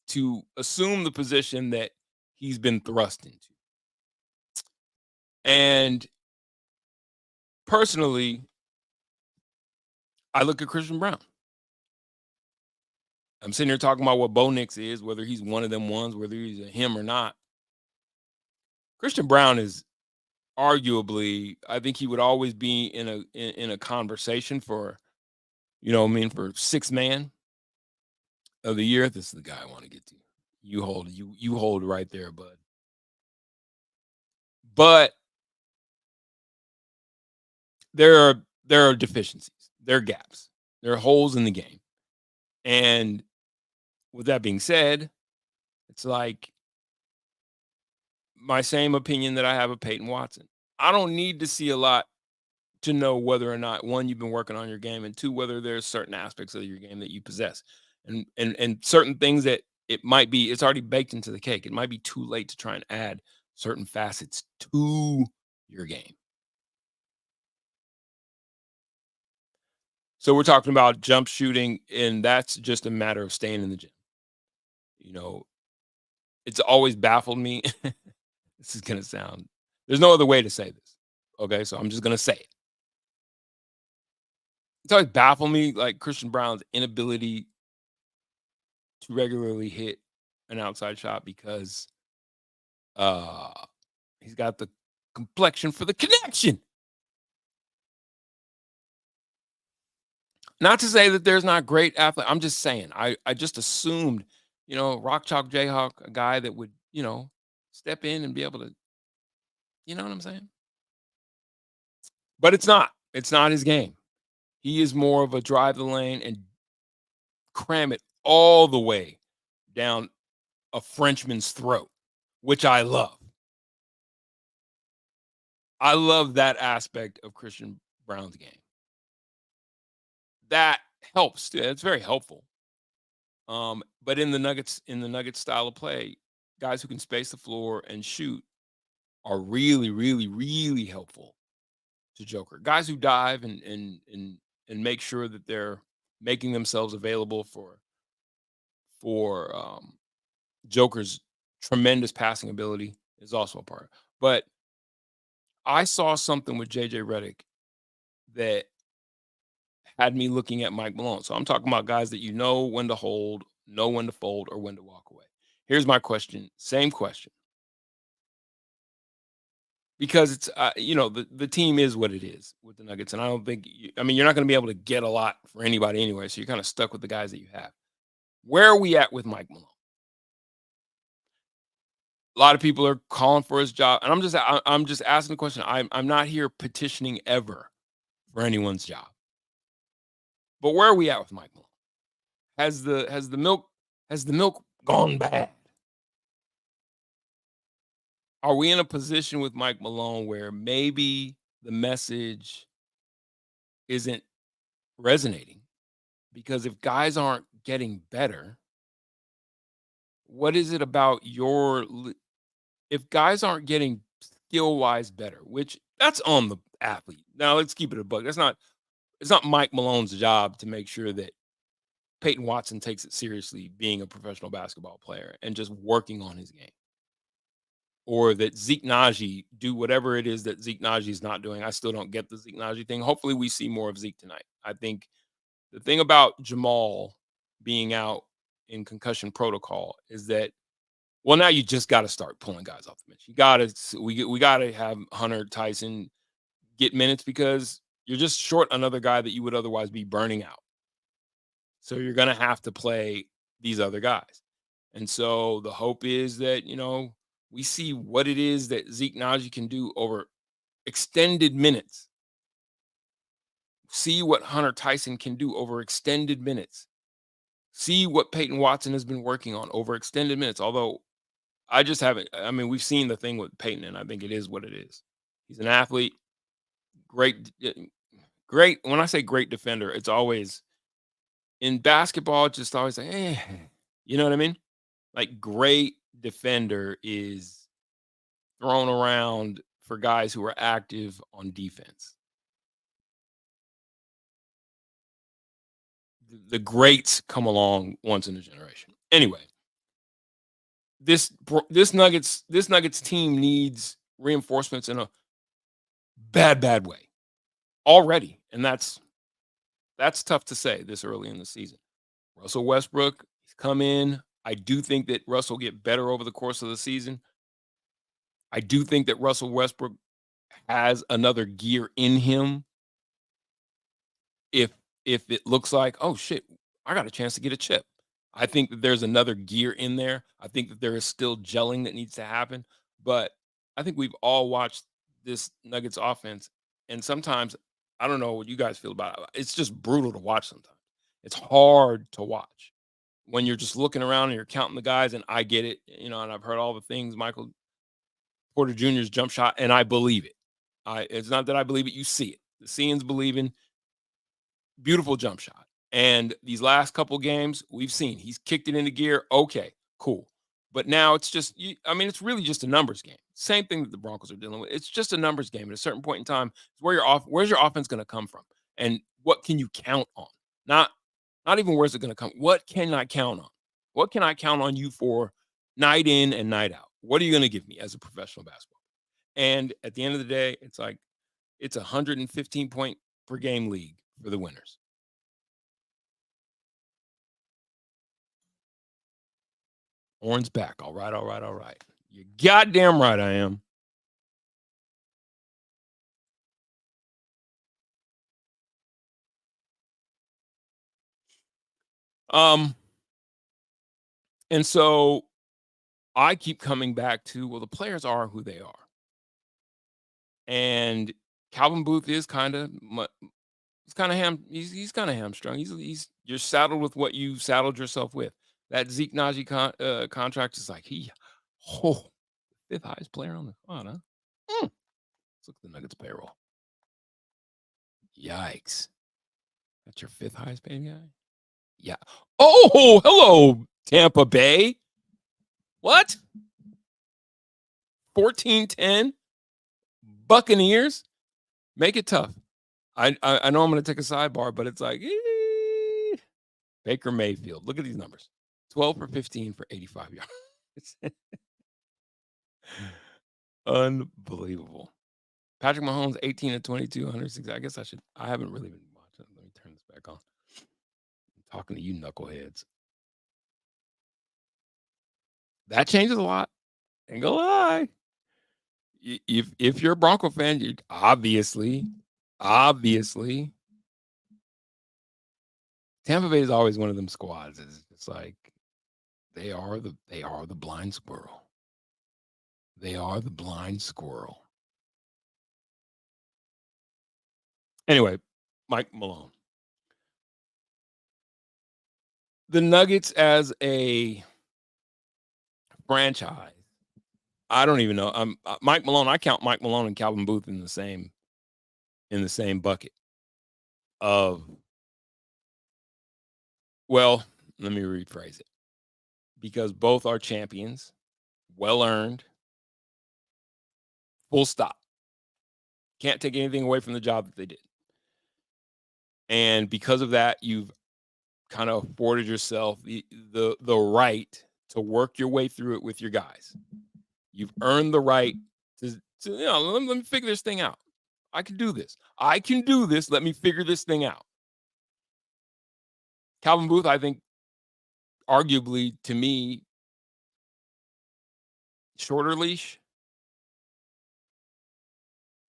S1: to assume the position that he's been thrust into. And personally, I look at Christian Brown. I'm sitting here talking about what Bo Nix is, whether he's one of them ones, whether he's a him or not. Christian Brown is arguably, I think he would always be in a conversation for, for sixth man of the year. This is the guy I want to get to. You hold right there, bud. But there are deficiencies, there are gaps, there are holes in the game. And with that being said, it's like my same opinion that I have of Peyton Watson. I don't need to see a lot to know whether or not, one, you've been working on your game, and two, whether there's certain aspects of your game that you possess, and certain things that it's already baked into the cake. It might be too late to try and add certain facets to your game. So we're talking about jump shooting, and that's just a matter of staying in the gym. You know, it's always baffled me. This is going to sound, there's no other way to say this. Okay, so I'm just going to say it. It's always baffled me, like Christian Brown's inability to regularly hit an outside shot because he's got the complexion for the connection. Not to say that there's not great athletes. I'm just saying, I just assumed, Rock Chalk Jayhawk, a guy that would, step in and be able to, you know what I'm saying? But it's not. It's not his game. He is more of a drive the lane and cram it all the way down a Frenchman's throat, which I love. I love that aspect of Christian Brown's game. That helps. It's very helpful. But in the Nuggets style of play, guys who can space the floor and shoot are really, really, really helpful to Joker. Guys who dive and make sure that they're making themselves available for Joker's tremendous passing ability is also a part. But I saw something with JJ Redick that had me looking at Mike Malone. So I'm talking about guys that you know when to hold, know when to fold, or when to walk away. Here's my question. Same question. Because it's the team is what it is with the Nuggets, and I don't think you're not going to be able to get a lot for anybody anyway, so you're kind of stuck with the guys that you have. Where are we at with Mike Malone? A lot of people are calling for his job, and I'm just asking the question. I'm not here petitioning ever for anyone's job, but where are we at with Mike Malone? Has the milk gone bad? Are we in a position with Mike Malone where maybe the message isn't resonating? Because if guys aren't getting better, what is it about if guys aren't getting skill-wise better, which that's on the athlete. Now let's keep it a buck. It's not Mike Malone's job to make sure that Peyton Watson takes it seriously being a professional basketball player and just working on his game. Or that Zeke Naji do whatever it is that Zeke Naji is not doing. I still don't get the Zeke Naji thing. Hopefully we see more of Zeke tonight. I think the thing about Jamal being out in concussion protocol is that, well, now you just got to start pulling guys off the bench. We got to have Hunter Tyson get minutes because you're just short another guy that you would otherwise be burning out. So you're going to have to play these other guys. And so the hope is that, we see what it is that Zeke Naji can do over extended minutes. See what Hunter Tyson can do over extended minutes. See what Peyton Watson has been working on over extended minutes. Although I just haven't. We've seen the thing with Peyton, and I think it is what it is. He's an athlete, great. When I say great defender, it's always in basketball. It's just always like, you know what I mean? Like great defender is thrown around for guys who are active on defense. The greats come along once in a generation. Anyway, this Nuggets team needs reinforcements in a bad way already, and that's tough to say this early in the season. Russell Westbrook, he's come in. I do think that Russell will get better over the course of the season. I do think that Russell Westbrook has another gear in him. If it looks like, oh shit, I got a chance to get a chip. I think that there's another gear in there. I think that there is still gelling that needs to happen. But I think we've all watched this Nuggets offense. And sometimes, I don't know what you guys feel about it. It's just brutal to watch sometimes. It's hard to watch when you're just looking around and you're counting the guys. And I get it, and I've heard all the things, Michael Porter Jr.'s jump shot, and I believe it. It's not that I believe it. You see it. The seeing's believing. Beautiful jump shot. And these last couple games, we've seen he's kicked it into gear. Okay, cool. But now it's just, it's really just a numbers game. Same thing that the Broncos are dealing with. It's just a numbers game. At a certain point in time, where's your offense going to come from? And what can you count on? Not even where's it going to come. What can I count on? What can I count on you for night in and night out? What are you going to give me as a professional basketball? And at the end of the day, it's like it's 115 point per game league for the winners. Orin's back. All right. You're goddamn right I am. And so I keep coming back to, well, the players are who they are. And Calvin Booth is kind of he's kind of hamstrung. You're saddled with what you saddled yourself with. That Zeke Naji contract is like fifth highest player on the squad, huh? Let's look at the Nuggets payroll. Yikes. That's your 5th highest paid guy? Yeah. Oh, hello, Tampa Bay. What? 14-10? Buccaneers? Make it tough. I know I'm going to take a sidebar, but it's like, Baker Mayfield. Look at these numbers. 12 for 15 for 85 yards. Unbelievable. Patrick Mahomes, 18 of 22, 106. I haven't really been watching. Let me turn this back on. I'm talking to you knuckleheads. That changes a lot. Ain't gonna lie. If you're a Bronco fan, you obviously, Tampa Bay is always one of them squads. It's like they are the blind squirrel. They are the blind squirrel. Anyway, Mike Malone. The Nuggets as a franchise, I don't even know. Mike Malone. I count Mike Malone and Calvin Booth in the same bucket of. Well, let me rephrase it, because both are champions, well earned. Full stop. Can't take anything away from the job that they did, and because of that, you've kind of afforded yourself the right to work your way through it with your guys. You've earned the right to let me figure this thing out. I can do this. Let me figure this thing out. Calvin Booth, I think, arguably, to me, shorter leash.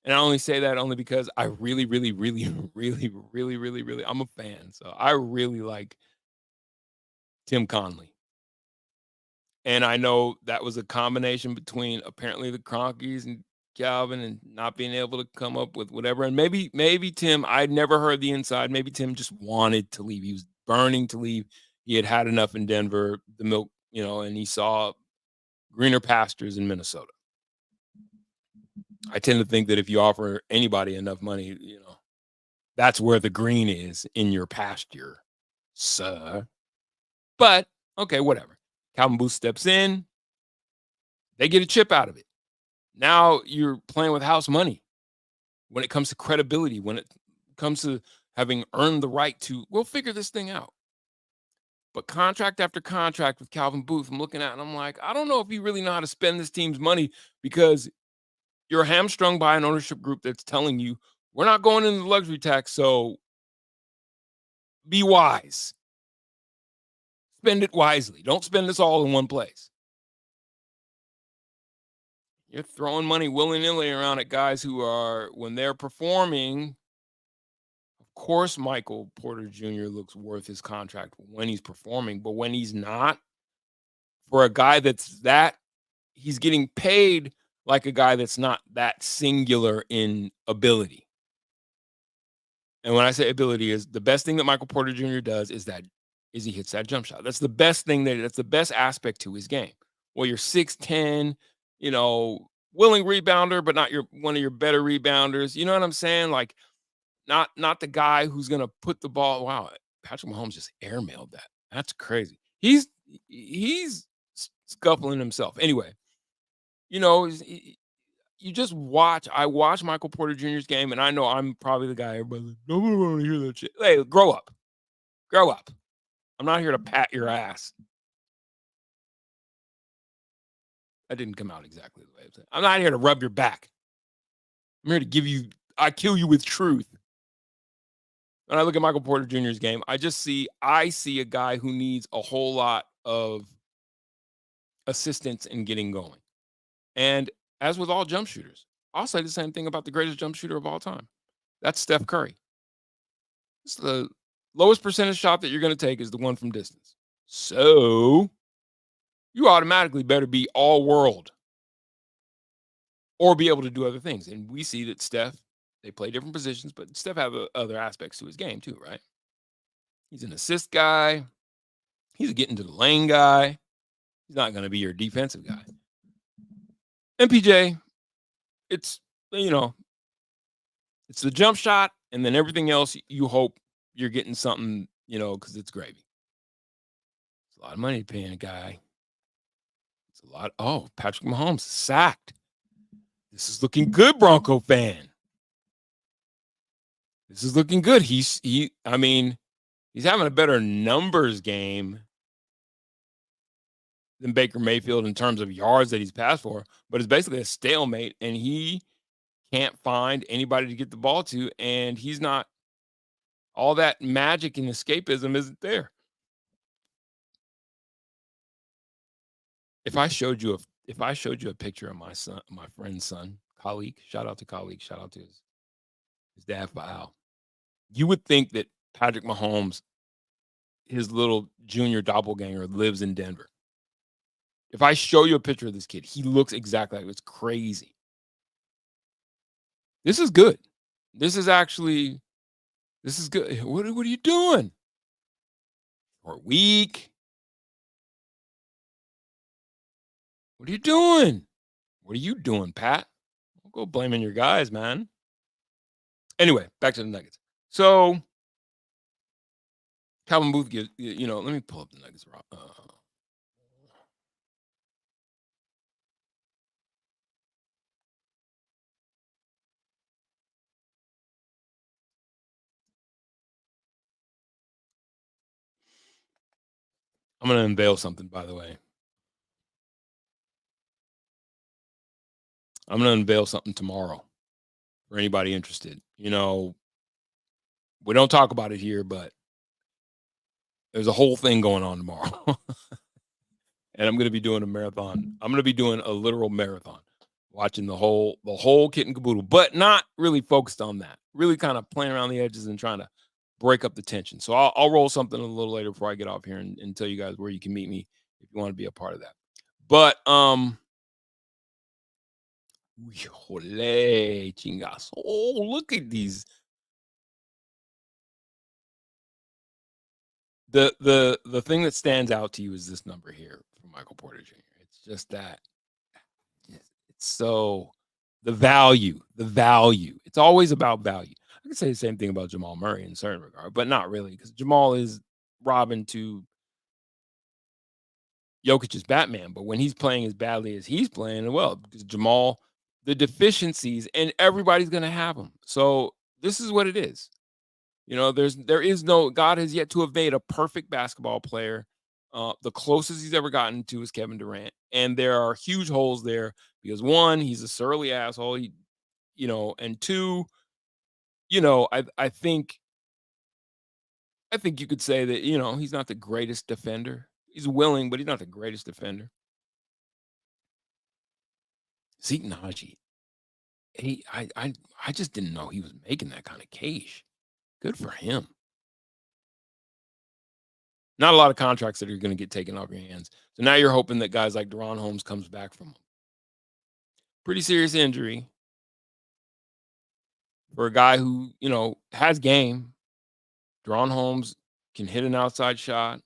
S1: And I only say that only because I really, I'm a fan. So I really like Tim Conley. And I know that was a combination between apparently the Cronkies and Calvin and not being able to come up with whatever. And maybe Tim, I'd never heard the inside. Maybe Tim just wanted to leave. He was burning to leave. He had enough in Denver, the milk, and he saw greener pastures in Minnesota. I tend to think that if you offer anybody enough money, that's where the green is in your pasture, sir. But okay, whatever. Calvin Booth steps in. They get a chip out of it. Now you're playing with house money when it comes to credibility, when it comes to having earned the right to, we'll figure this thing out. But contract after contract with Calvin Booth, I'm looking at and I'm like, I don't know if you really know how to spend this team's money, because you're hamstrung by an ownership group that's telling you, we're not going into the luxury tax, so be wise. Spend it wisely. Don't spend this all in one place. You're throwing money willy-nilly around at guys who are, when they're performing, of course, Michael Porter Jr. looks worth his contract when he's performing, but when he's not, for a guy he's getting paid like a guy that's not that singular in ability. And when I say ability, is the best thing that Michael Porter Jr. does is he hits that jump shot. That's the best thing that's the best aspect to his game. Well, you're 6'10", willing rebounder, but not one of your better rebounders. You know what I'm saying? Like, not the guy who's gonna put the ball. Wow, Patrick Mahomes just airmailed that. That's crazy. He's scuffling himself. Anyway, you just watch. I watch Michael Porter Jr.'s game, and I know I'm probably the guy everybody's like, nobody want to hear that shit. Hey, grow up. Grow up. I'm not here to pat your ass. That didn't come out exactly the way I said. I'm not here to rub your back. I'm here to I kill you with truth. When I look at Michael Porter Jr.'s game, I see a guy who needs a whole lot of assistance in getting going. And as with all jump shooters, I'll say the same thing about the greatest jump shooter of all time. That's Steph Curry. It's the lowest percentage shot that you're going to take is the one from distance. So you automatically better be all world or be able to do other things. And we see that Steph, they play different positions, but Steph has other aspects to his game too, right? He's an assist guy. He's a get into the lane guy. He's not going to be your defensive guy. MPJ, it's, It's the jump shot, and then everything else you hope you're getting something, because it's gravy. It's a lot of money to pay a guy. It's a lot. Oh, Patrick Mahomes sacked. This is looking good, Bronco fan. This is looking good. He's having a better numbers game than Baker Mayfield in terms of yards that he's passed for, but it's basically a stalemate, and he can't find anybody to get the ball to, and he's not. All that magic and escapism isn't there. If I showed you a picture of my son, my friend's son, colleague, shout out to his dad, Al, you would think that Patrick Mahomes, his little junior doppelganger, lives in Denver. If I show you a picture of this kid, he looks exactly like it's crazy. This is good. This is good. What are you doing? Or weak? What are you doing? What are you doing, Pat? Don't go blaming your guys, man. Anyway, back to the Nuggets. So Calvin Booth gives, let me pull up the Nuggets. I'm going to unveil something, by the way. I'm going to unveil something tomorrow for anybody interested. We don't talk about it here, but there's a whole thing going on tomorrow. And I'm going to be doing a marathon. I'm going to be doing a literal marathon, watching the whole kit and caboodle, but not really focused on that. Really kind of playing around the edges and trying to break up the tension. So I'll roll something a little later before I get off here and tell you guys where you can meet me if you want to be a part of that. But chingas. Oh, look at these. The thing that stands out to you is this number here from Michael Porter Jr. It's just that. It's so the value. It's always about value. I can say the same thing about Jamal Murray in a certain regard, but not really, because Jamal is Robin to Jokic's Batman. But when he's playing as badly as he's playing, well, because Jamal, the deficiencies, and everybody's going to have them. So this is what it is. There is no, God has yet to have made a perfect basketball player. The closest he's ever gotten to is Kevin Durant. And there are huge holes there because, one, he's a surly asshole. And two, I think you could say that, he's not the greatest defender. He's willing, but he's not the greatest defender. Zeke Naji, I just didn't know he was making that kind of cash. Good for him. Not a lot of contracts that are going to get taken off your hands. So now you're hoping that guys like Deron Holmes comes back from pretty serious injury for a guy who, has game. Deron Holmes can hit an outside shot,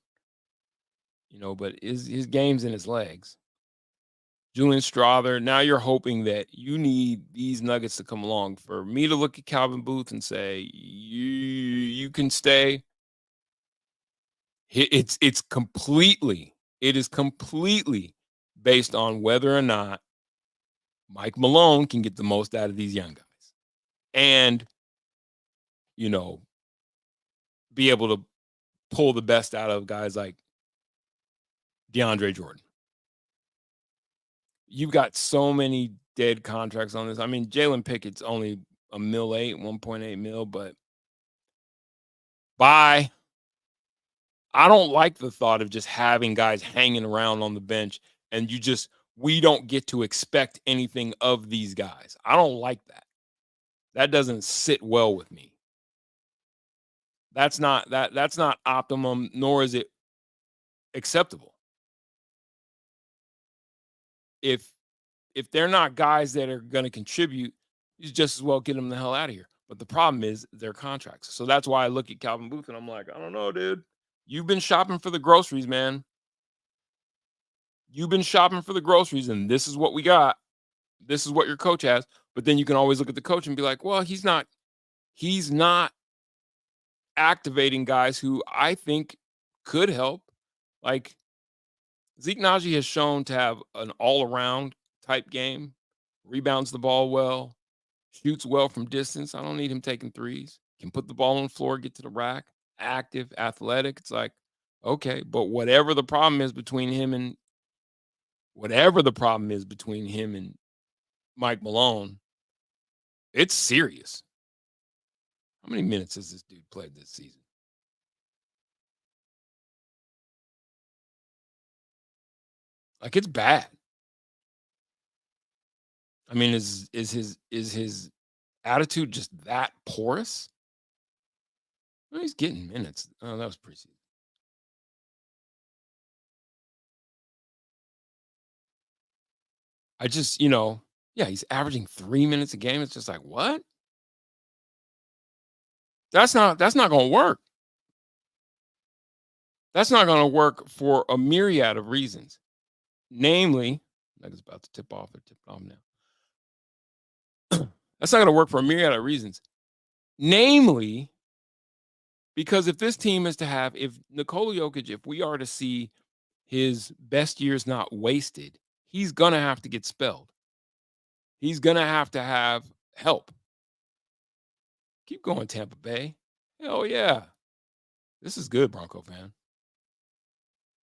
S1: but his game's in his legs. Julian Strawther, now you're hoping that you need these Nuggets to come along for me to look at Calvin Booth and say, you can stay. It is completely based on whether or not Mike Malone can get the most out of these young guys and, be able to pull the best out of guys like DeAndre Jordan. You've got so many dead contracts on this. I mean, Jalen Pickett's only $1.8 million, but bye. I don't like the thought of just having guys hanging around on the bench and we don't get to expect anything of these guys. I don't like that. That doesn't sit well with me. That's not optimum, nor is it acceptable. If they're not guys that are going to contribute, you just as well get them the hell out of here. But the problem is their contracts. So that's why I look at Calvin Booth and I'm like, I don't know, dude. You've been shopping for the groceries, man. You've been shopping for the groceries, and this is what we got. This is what your coach has. But then you can always look at the coach and be like, well, he's not he's not activating guys who I think could help. Like Zeke Naji has shown to have an all-around type game, rebounds the ball well, shoots well from distance. I don't need him taking threes. Can put the ball on the floor, get to the rack, active, athletic. It's like, okay, but whatever the problem is between him and Mike Malone, it's serious. How many minutes has this dude played this season? Like, it's bad. I mean, is his attitude just that porous? Well, he's getting minutes. Oh, that was preseason. I just, yeah, he's averaging 3 minutes a game. It's just like, what? That's not gonna work. That's not gonna work for a myriad of reasons. Namely, like it's about to tip off now. That's not gonna work for a myriad of reasons. Namely, because if this team is to have, if Nikola Jokic, if we are to see his best years not wasted, he's gonna have to get spelled. He's gonna have to have help. Keep going, Tampa Bay. Hell yeah. This is good, Bronco fan.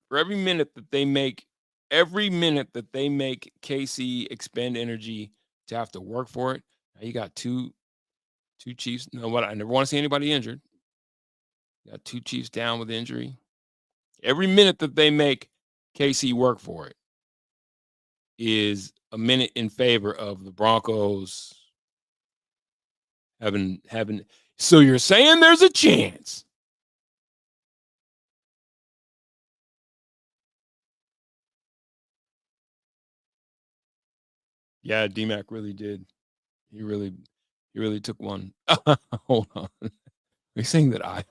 S1: For every minute that they make KC expend energy to have to work for it, now you got two Chiefs. You know what? I never want to see anybody injured. You got 2 Chiefs down with injury. Every minute that they make KC work for it is a minute in favor of the Broncos having. So you're saying there's a chance? Yeah, D-Mac really did. He really took one. Hold on. Are you saying that I?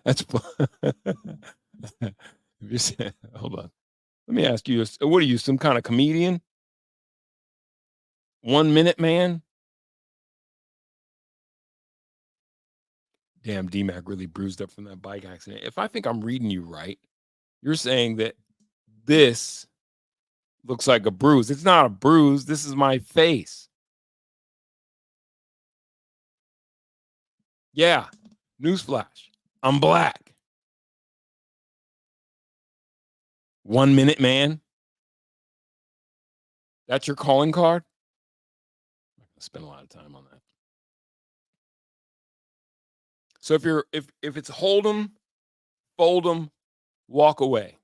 S1: That's. Hold on. Let me ask you. What are you? Some kind of comedian? 1 minute man? Damn, D-Mac really bruised up from that bike accident. If I think I'm reading you right, you're saying that this looks like a bruise. It's not a bruise. This is my face. Yeah. Newsflash. I'm black. 1 minute man. That's your calling card? I'm not gonna spend a lot of time on that. So if it's hold 'em, fold 'em, walk away.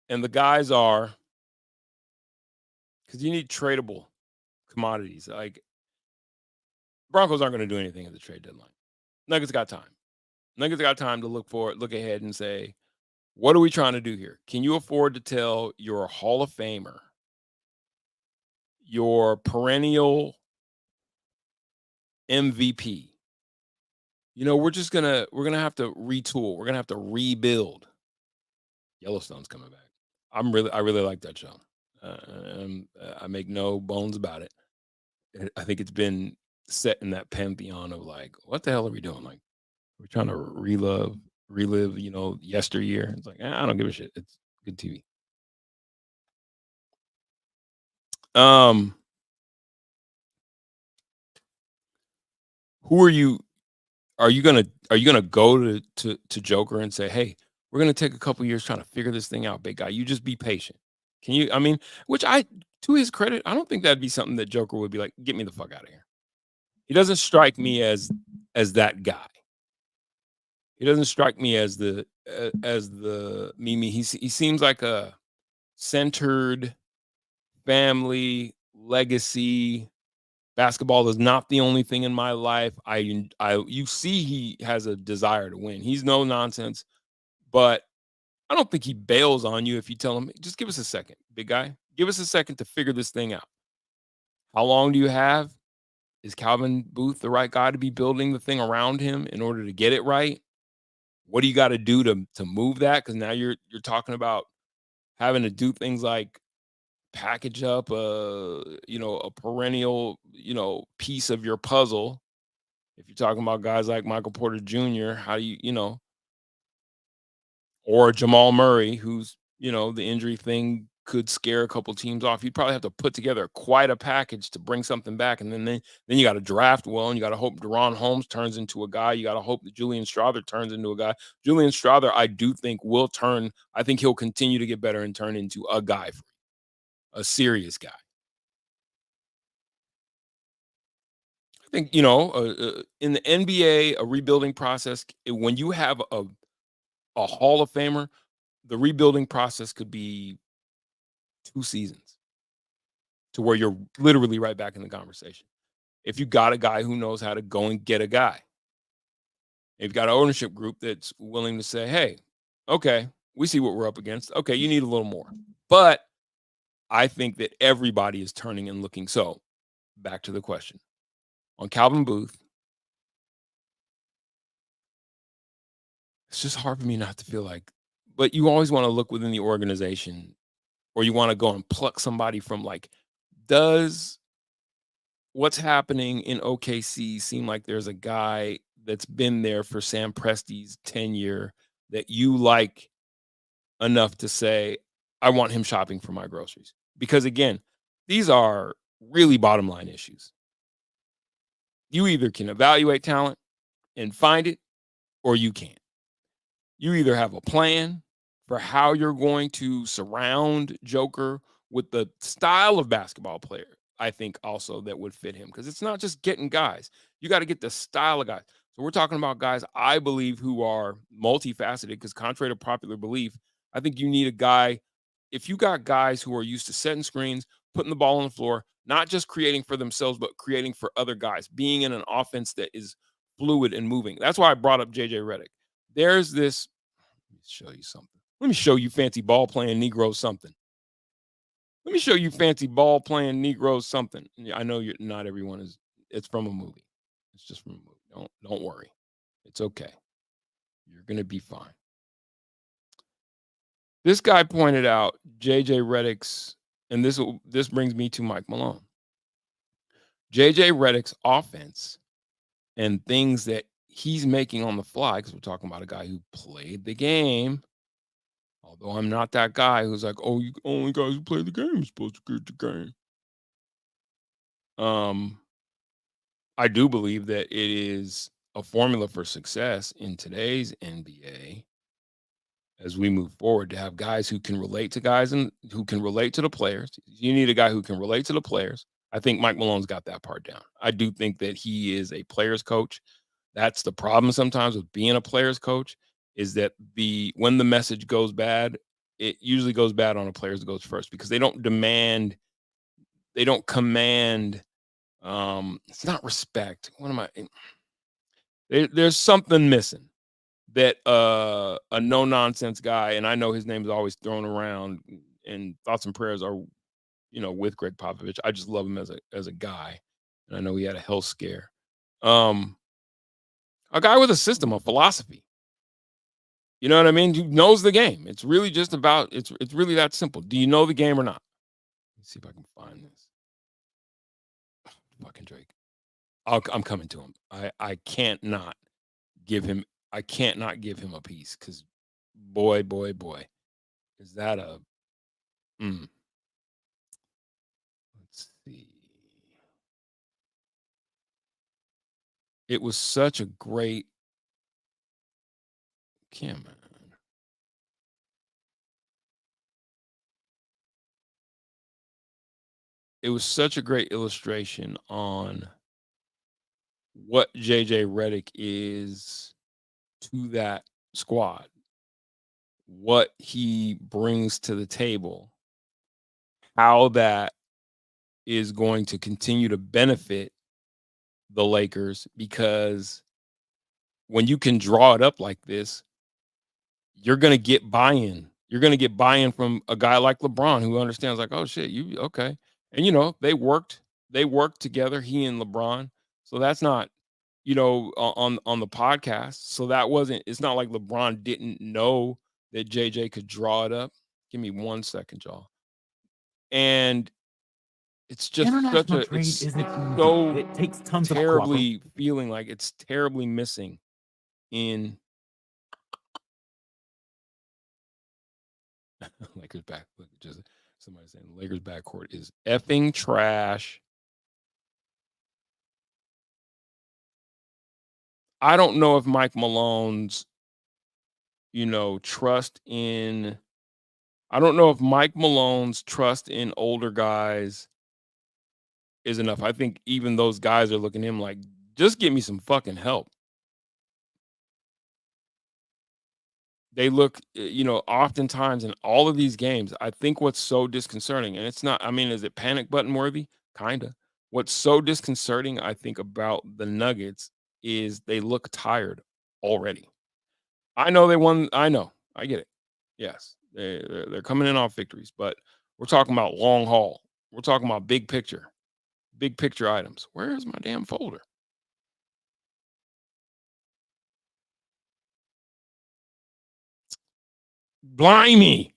S1: And the guys are, because you need tradable commodities. Like, Broncos aren't going to do anything at the trade deadline. Nuggets got time. Nuggets got time to look ahead and say, what are we trying to do here? Can you afford to tell your Hall of Famer, your perennial MVP, we're gonna have to retool. We're gonna have to rebuild. Yellowstone's coming back. I really like that show. I make no bones about it. I think it's been set in that pantheon of like, what the hell are we doing? Like, we're trying to relive, yesteryear. It's like, I don't give a shit. It's good TV. Who are you? Are you gonna go to Joker and say, hey, we're gonna take a couple years trying to figure this thing out, big guy. You just be patient. Can you? I mean, which to his credit, I don't think that'd be something that Joker would be like, get me the fuck out of here. He doesn't strike me as that guy. He doesn't strike me as the Mimi. He seems like a centered family legacy. Basketball is not the only thing in my life. You see he has a desire to win. He's no nonsense, but I don't think he bails on you if you tell him, just give us a second, big guy. Give us a second to figure this thing out. How long do you have? Is Calvin Booth the right guy to be building the thing around him in order to get it right? What do you got to do to move that? Because now you're talking about having to do things like package up a perennial, piece of your puzzle. If you're talking about guys like Michael Porter Jr., how do or Jamal Murray, who's, the injury thing could scare a couple teams off. You'd probably have to put together quite a package to bring something back. And then you got to draft well, and you got to hope Deron Holmes turns into a guy. You got to hope that Julian Strawther turns into a guy. Julian Strawther, I do think will turn. I think he'll continue to get better and turn into a guy, a serious guy. I think, in the NBA, a rebuilding process, when you have a Hall of Famer, the rebuilding process could be 2 seasons to where you're literally right back in the conversation. If you got a guy who knows how to go and get a guy, if you've got an ownership group that's willing to say, hey, okay, we see what we're up against. Okay, you need a little more. But I think that everybody is turning and looking. So back to the question on Calvin Booth. It's just hard for me not to feel like, but you always want to look within the organization, or you want to go and pluck somebody from, like, does what's happening in OKC seem like there's a guy that's been there for Sam Presti's tenure that you like enough to say, I want him shopping for my groceries? Because again, these are really bottom line issues. You either can evaluate talent and find it, or you can't. You either have a plan for how you're going to surround Joker with the style of basketball player, I think also that would fit him, because it's not just getting guys. You got to get the style of guys. So we're talking about guys, I believe, who are multifaceted, because contrary to popular belief, I think you need a guy. If you got guys who are used to setting screens, putting the ball on the floor, not just creating for themselves, but creating for other guys, being in an offense that is fluid and moving. That's why I brought up JJ Redick. There's this. Let me show you something. Let me show you fancy ball playing Negroes something. Let me show you fancy ball playing Negroes something. I know not everyone is. It's from a movie. It's just from a movie. Don't worry. It's okay. You're gonna be fine. This guy pointed out JJ Redick's, and this brings me to Mike Malone. JJ Redick's offense and things that he's making on the fly, because we're talking about a guy who played the game. Although I'm not that guy who's like, oh, you only guys who play the game are supposed to get the game. I do believe that it is a formula for success in today's NBA as we move forward, to have guys who can relate to guys and who can relate to the players. You need a guy who can relate to the players. I think Mike Malone's got that part down. I do think that he is a player's coach. That's the problem sometimes with being a player's coach, is that when the message goes bad, it usually goes bad on the players that goes first, because they don't command. It's not respect. What am I? There's something missing that a no nonsense guy, and I know his name is always thrown around, and thoughts and prayers are, with Greg Popovich. I just love him as a guy, and I know he had a health scare. A guy with a system, a philosophy. You know what I mean? Who knows the game. It's really just about, it's really that simple. Do you know the game or not? Let's see if I can find this. Fucking Drake. I'm coming to him. I can't not give him a piece, because boy, is that a let's see. It was such a great camera. It was such a great illustration on what JJ Redick is to that squad, what he brings to the table, how that is going to continue to benefit the Lakers, because when you can draw it up like this, you're going to get buy-in. You're going to get buy-in from a guy like LeBron, who understands, like, oh shit, you okay. And they worked together, he and LeBron. So that's not, on the podcast. So it's not like LeBron didn't know that JJ could draw it up. Give me 1 second, y'all. And it's just such a, it's so it takes tons terribly feeling like it's terribly missing in Lakers back. Just somebody saying Lakers backcourt is effing trash. I don't know if Mike Malone's, trust in. I don't know if Mike Malone's trust in older guys is enough. I think even those guys are looking at him like, just give me some fucking help. They look, oftentimes in all of these games, I think what's so disconcerting, and it's not, is it panic button worthy? Kinda. What's so disconcerting, I think, about the Nuggets is they look tired already. I know they won. I know. I get it. Yes. They're coming in off victories, but we're talking about long haul. We're talking about big picture items. Where's my damn folder? Blimey.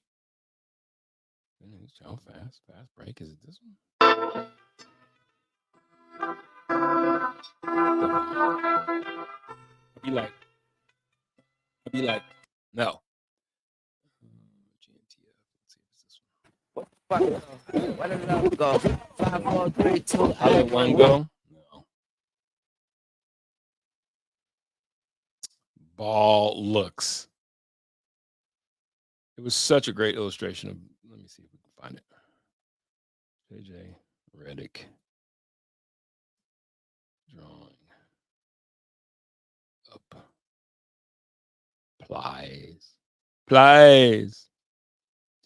S1: How fast break. Is it this one? I'll be like, no. Gntf. Let's see if it's this one. Why did it go? 5, 4, 3, 2. I let one go. No. Ball looks. It was such a great illustration of. Let me see if we can find it. JJ Redick drawing up plies.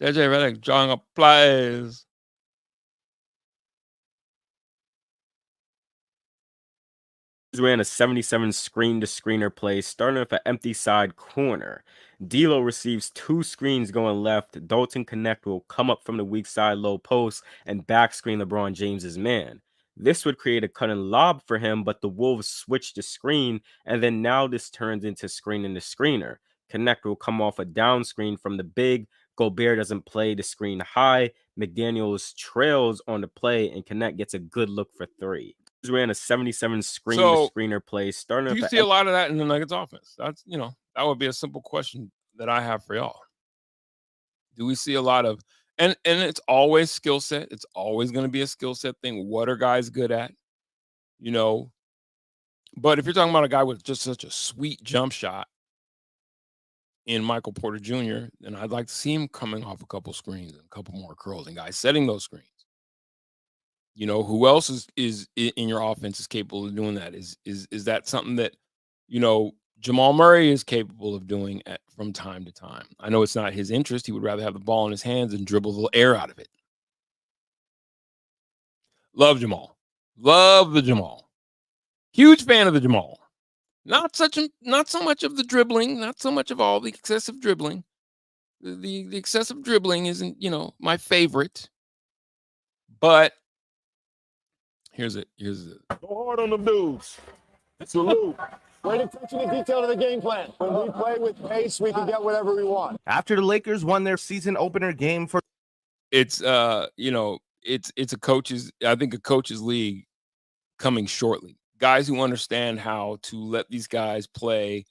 S1: JJ Redick drawing up plies.
S3: Ran a 77 screen-to-screener play, starting with an empty side corner. D'Lo receives 2 screens going left. Dalton Connect will come up from the weak side low post and back screen LeBron James's man. This would create a cut and lob for him, but the Wolves switch the screen, and then now this turns into screening the screener. Connect will come off a down screen from the big. Gobert doesn't play the screen high. McDaniels trails on the play, and Connect gets a good look for 3. Ran a 77 screener play, starting.
S1: Do you see a lot of that in the Nuggets offense? That's that would be a simple question that I have for y'all. Do we see a lot of and it's always skill set. It's always going to be a skill set thing. What are guys good at? But if you're talking about a guy with just such a sweet jump shot in Michael Porter Jr., then I'd like to see him coming off a couple screens and a couple more curls and guys setting those screens. Who else is in your offense is capable of doing that? Is that something that, Jamal Murray is capable of doing from time to time? I know it's not his interest. He would rather have the ball in his hands and dribble the air out of it. Love Jamal. Love the Jamal. Huge fan of the Jamal. Not so much of the dribbling, not so much of all the excessive dribbling. The excessive dribbling isn't, my favorite. But here's it.
S4: Go hard on them dudes. Salute. Great attention to detail to the game plan. When we play with pace, we can get whatever we want.
S5: After the Lakers won their season opener game for
S1: it's it's a coach's league coming shortly. Guys who understand how to let these guys play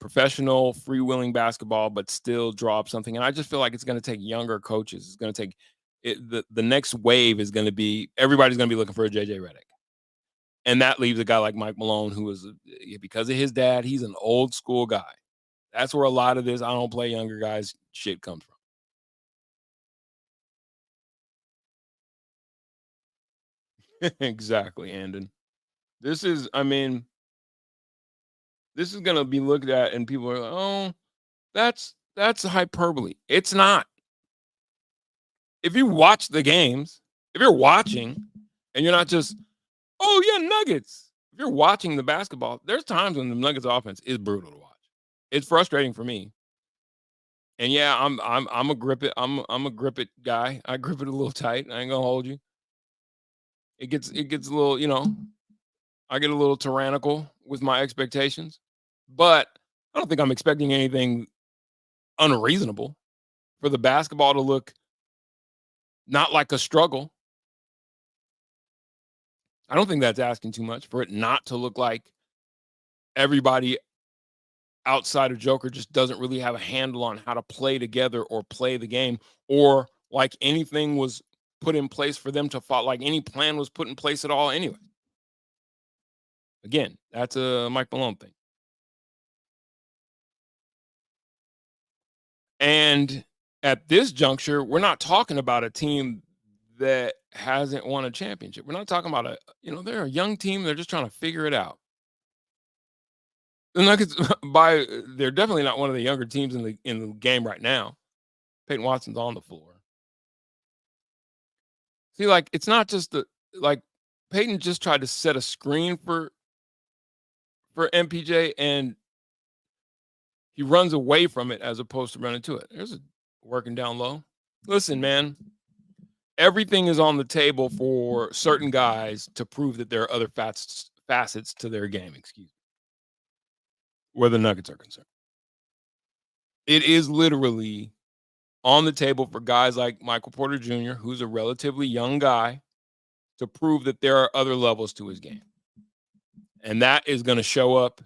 S1: professional, freewheeling basketball, but still draw up something. And I just feel like it's going to take younger coaches. It's going to take the next wave is going to be everybody's going to be looking for a JJ Redick. And that leaves a guy like Mike Malone, who is, because of his dad, he's an old school guy. That's where a lot of this I don't play younger guys shit comes from. Exactly, Andon. This is going to be looked at and people are like, oh, that's hyperbole. It's not. If you watch the games, if you're watching and you're not just, oh yeah, Nuggets. If you're watching the basketball, there's times when the Nuggets offense is brutal to watch. It's frustrating for me. And yeah, I'm a grip it. I'm a grip it guy. I grip it a little tight. I ain't gonna hold you. It gets a little, I get a little tyrannical with my expectations, but I don't think I'm expecting anything unreasonable for the basketball to look not like a struggle. I don't think that's asking too much for it not to look like everybody outside of Joker just doesn't really have a handle on how to play together or play the game, or like anything was put in place for them to follow, like any plan was put in place at all anyway. Again, that's a Mike Malone thing. And at this juncture, we're not talking about a team that hasn't won a championship. We're not talking about they're a young team. They're just trying to figure it out. The Nuggets, they're definitely not one of the younger teams in the game right now. Peyton Watson's on the floor. See, like, it's not just Peyton just tried to set a screen for MPJ, and he runs away from it as opposed to running to it. There's a working down low. Listen, man, everything is on the table for certain guys to prove that there are other facets to their game, where the Nuggets are concerned. It is literally on the table for guys like Michael Porter Jr., who's a relatively young guy, to prove that there are other levels to his game. And that is going to show up.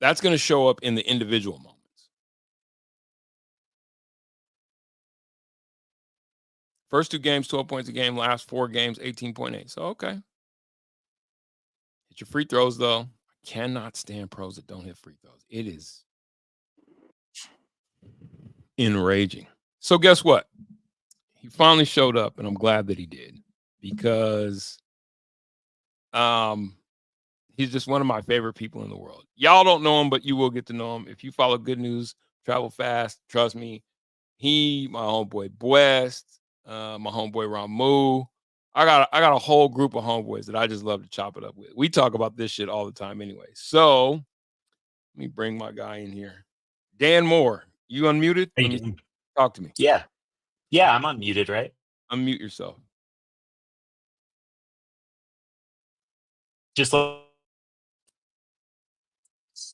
S1: That's going to show up in the individual moments. First 2 games, 12 points a game. Last 4 games, 18.8. So, okay. Hit your free throws, though. I cannot stand pros that don't hit free throws. It is enraging. So, guess what? He finally showed up, and I'm glad that he did, because he's just one of my favorite people in the world. Y'all don't know him, but you will get to know him. If you follow Good News, Travel Fast, trust me. My homeboy West, my homeboy Ramu. I got a whole group of homeboys that I just love to chop it up with. We talk about this shit all the time anyway. So let me bring my guy in here. Dan Moore, you unmuted?
S6: How you doing?
S1: Talk to me.
S6: Yeah. Yeah, I'm unmuted, right?
S1: Unmute yourself.
S6: Just like,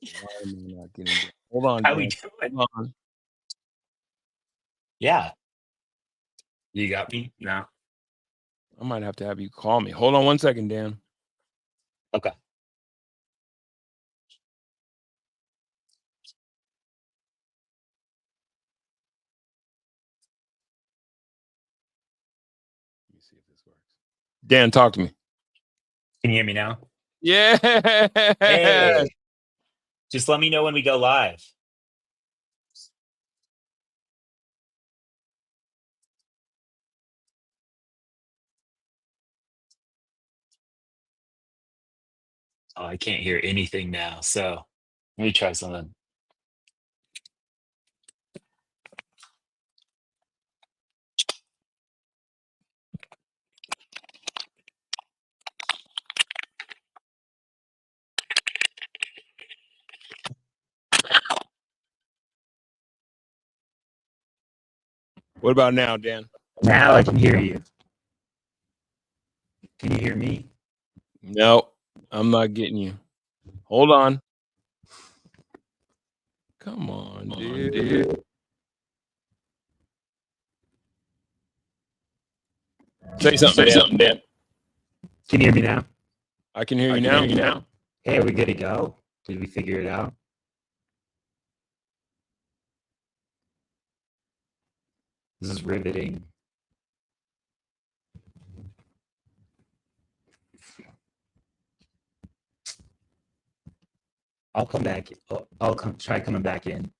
S1: Why am I not getting it? Hold on,
S6: how
S1: Dan.
S6: we doing?
S1: Hold on.
S6: Yeah. You got me? No.
S1: I might have to have you call me. Hold on 1 second, Dan.
S6: Okay.
S1: Let me see if this works. Dan, talk to me.
S6: Can you hear me now?
S1: Yeah.
S6: Hey. Just let me know when we go live. Oh, I can't hear anything now. So let me try something.
S1: What about now, Dan?
S6: Now I can hear you. Can you hear me?
S1: No, I'm not getting you. Hold on. Come on, dude. Say something, Dan.
S6: Can you hear me now?
S1: I can hear you now.
S6: Hey, are we good to go? Did we figure it out? This is riveting. I'll come back. I'll try coming back in.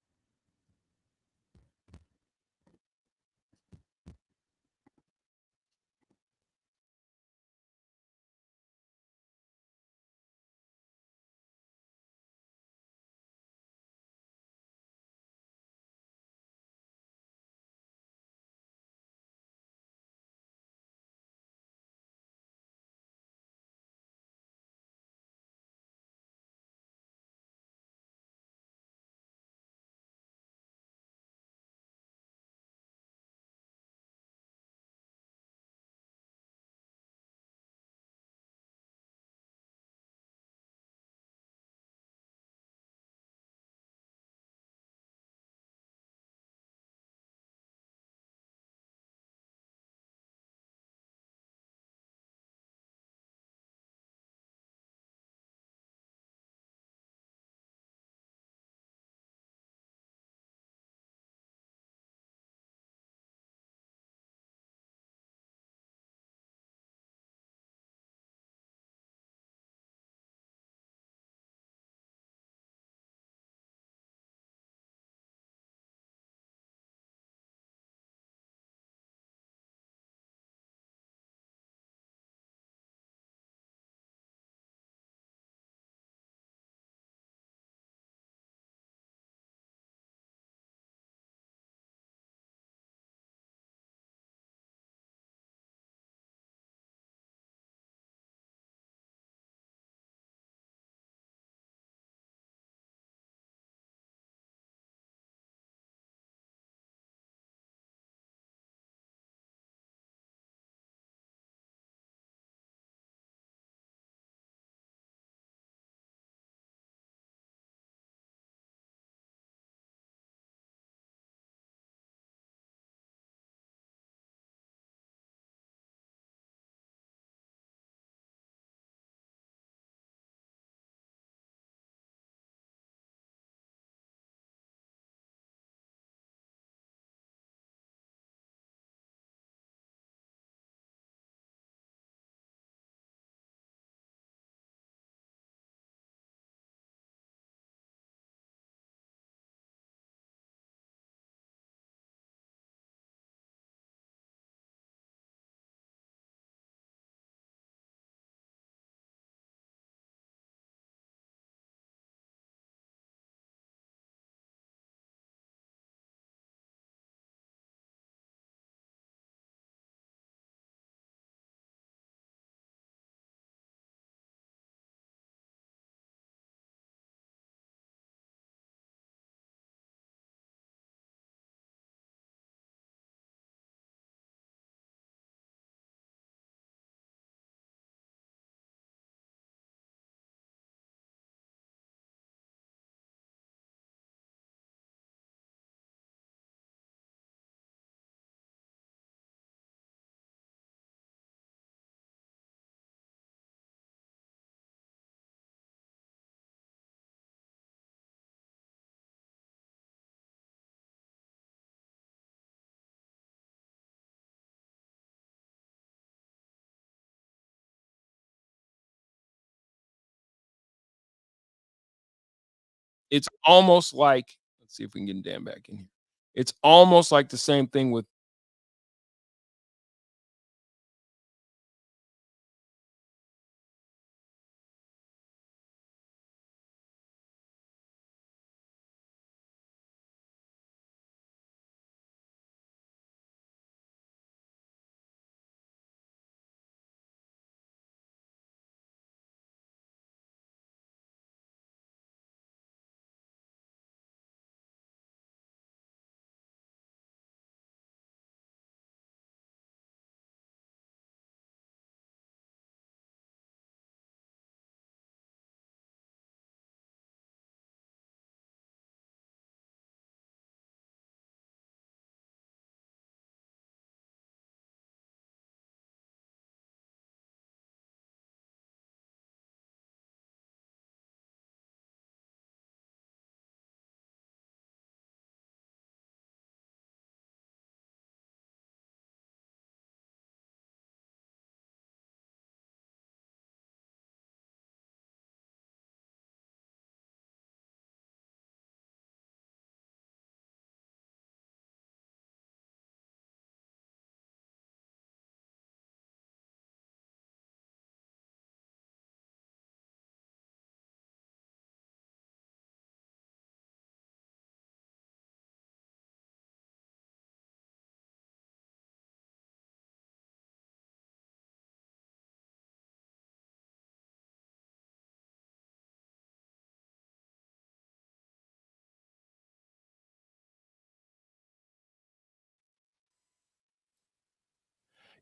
S1: it's almost like, let's see if we can get Dan back in here. It's almost like the same thing with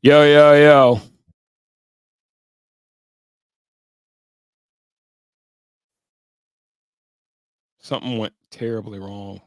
S1: yo. Something went terribly wrong.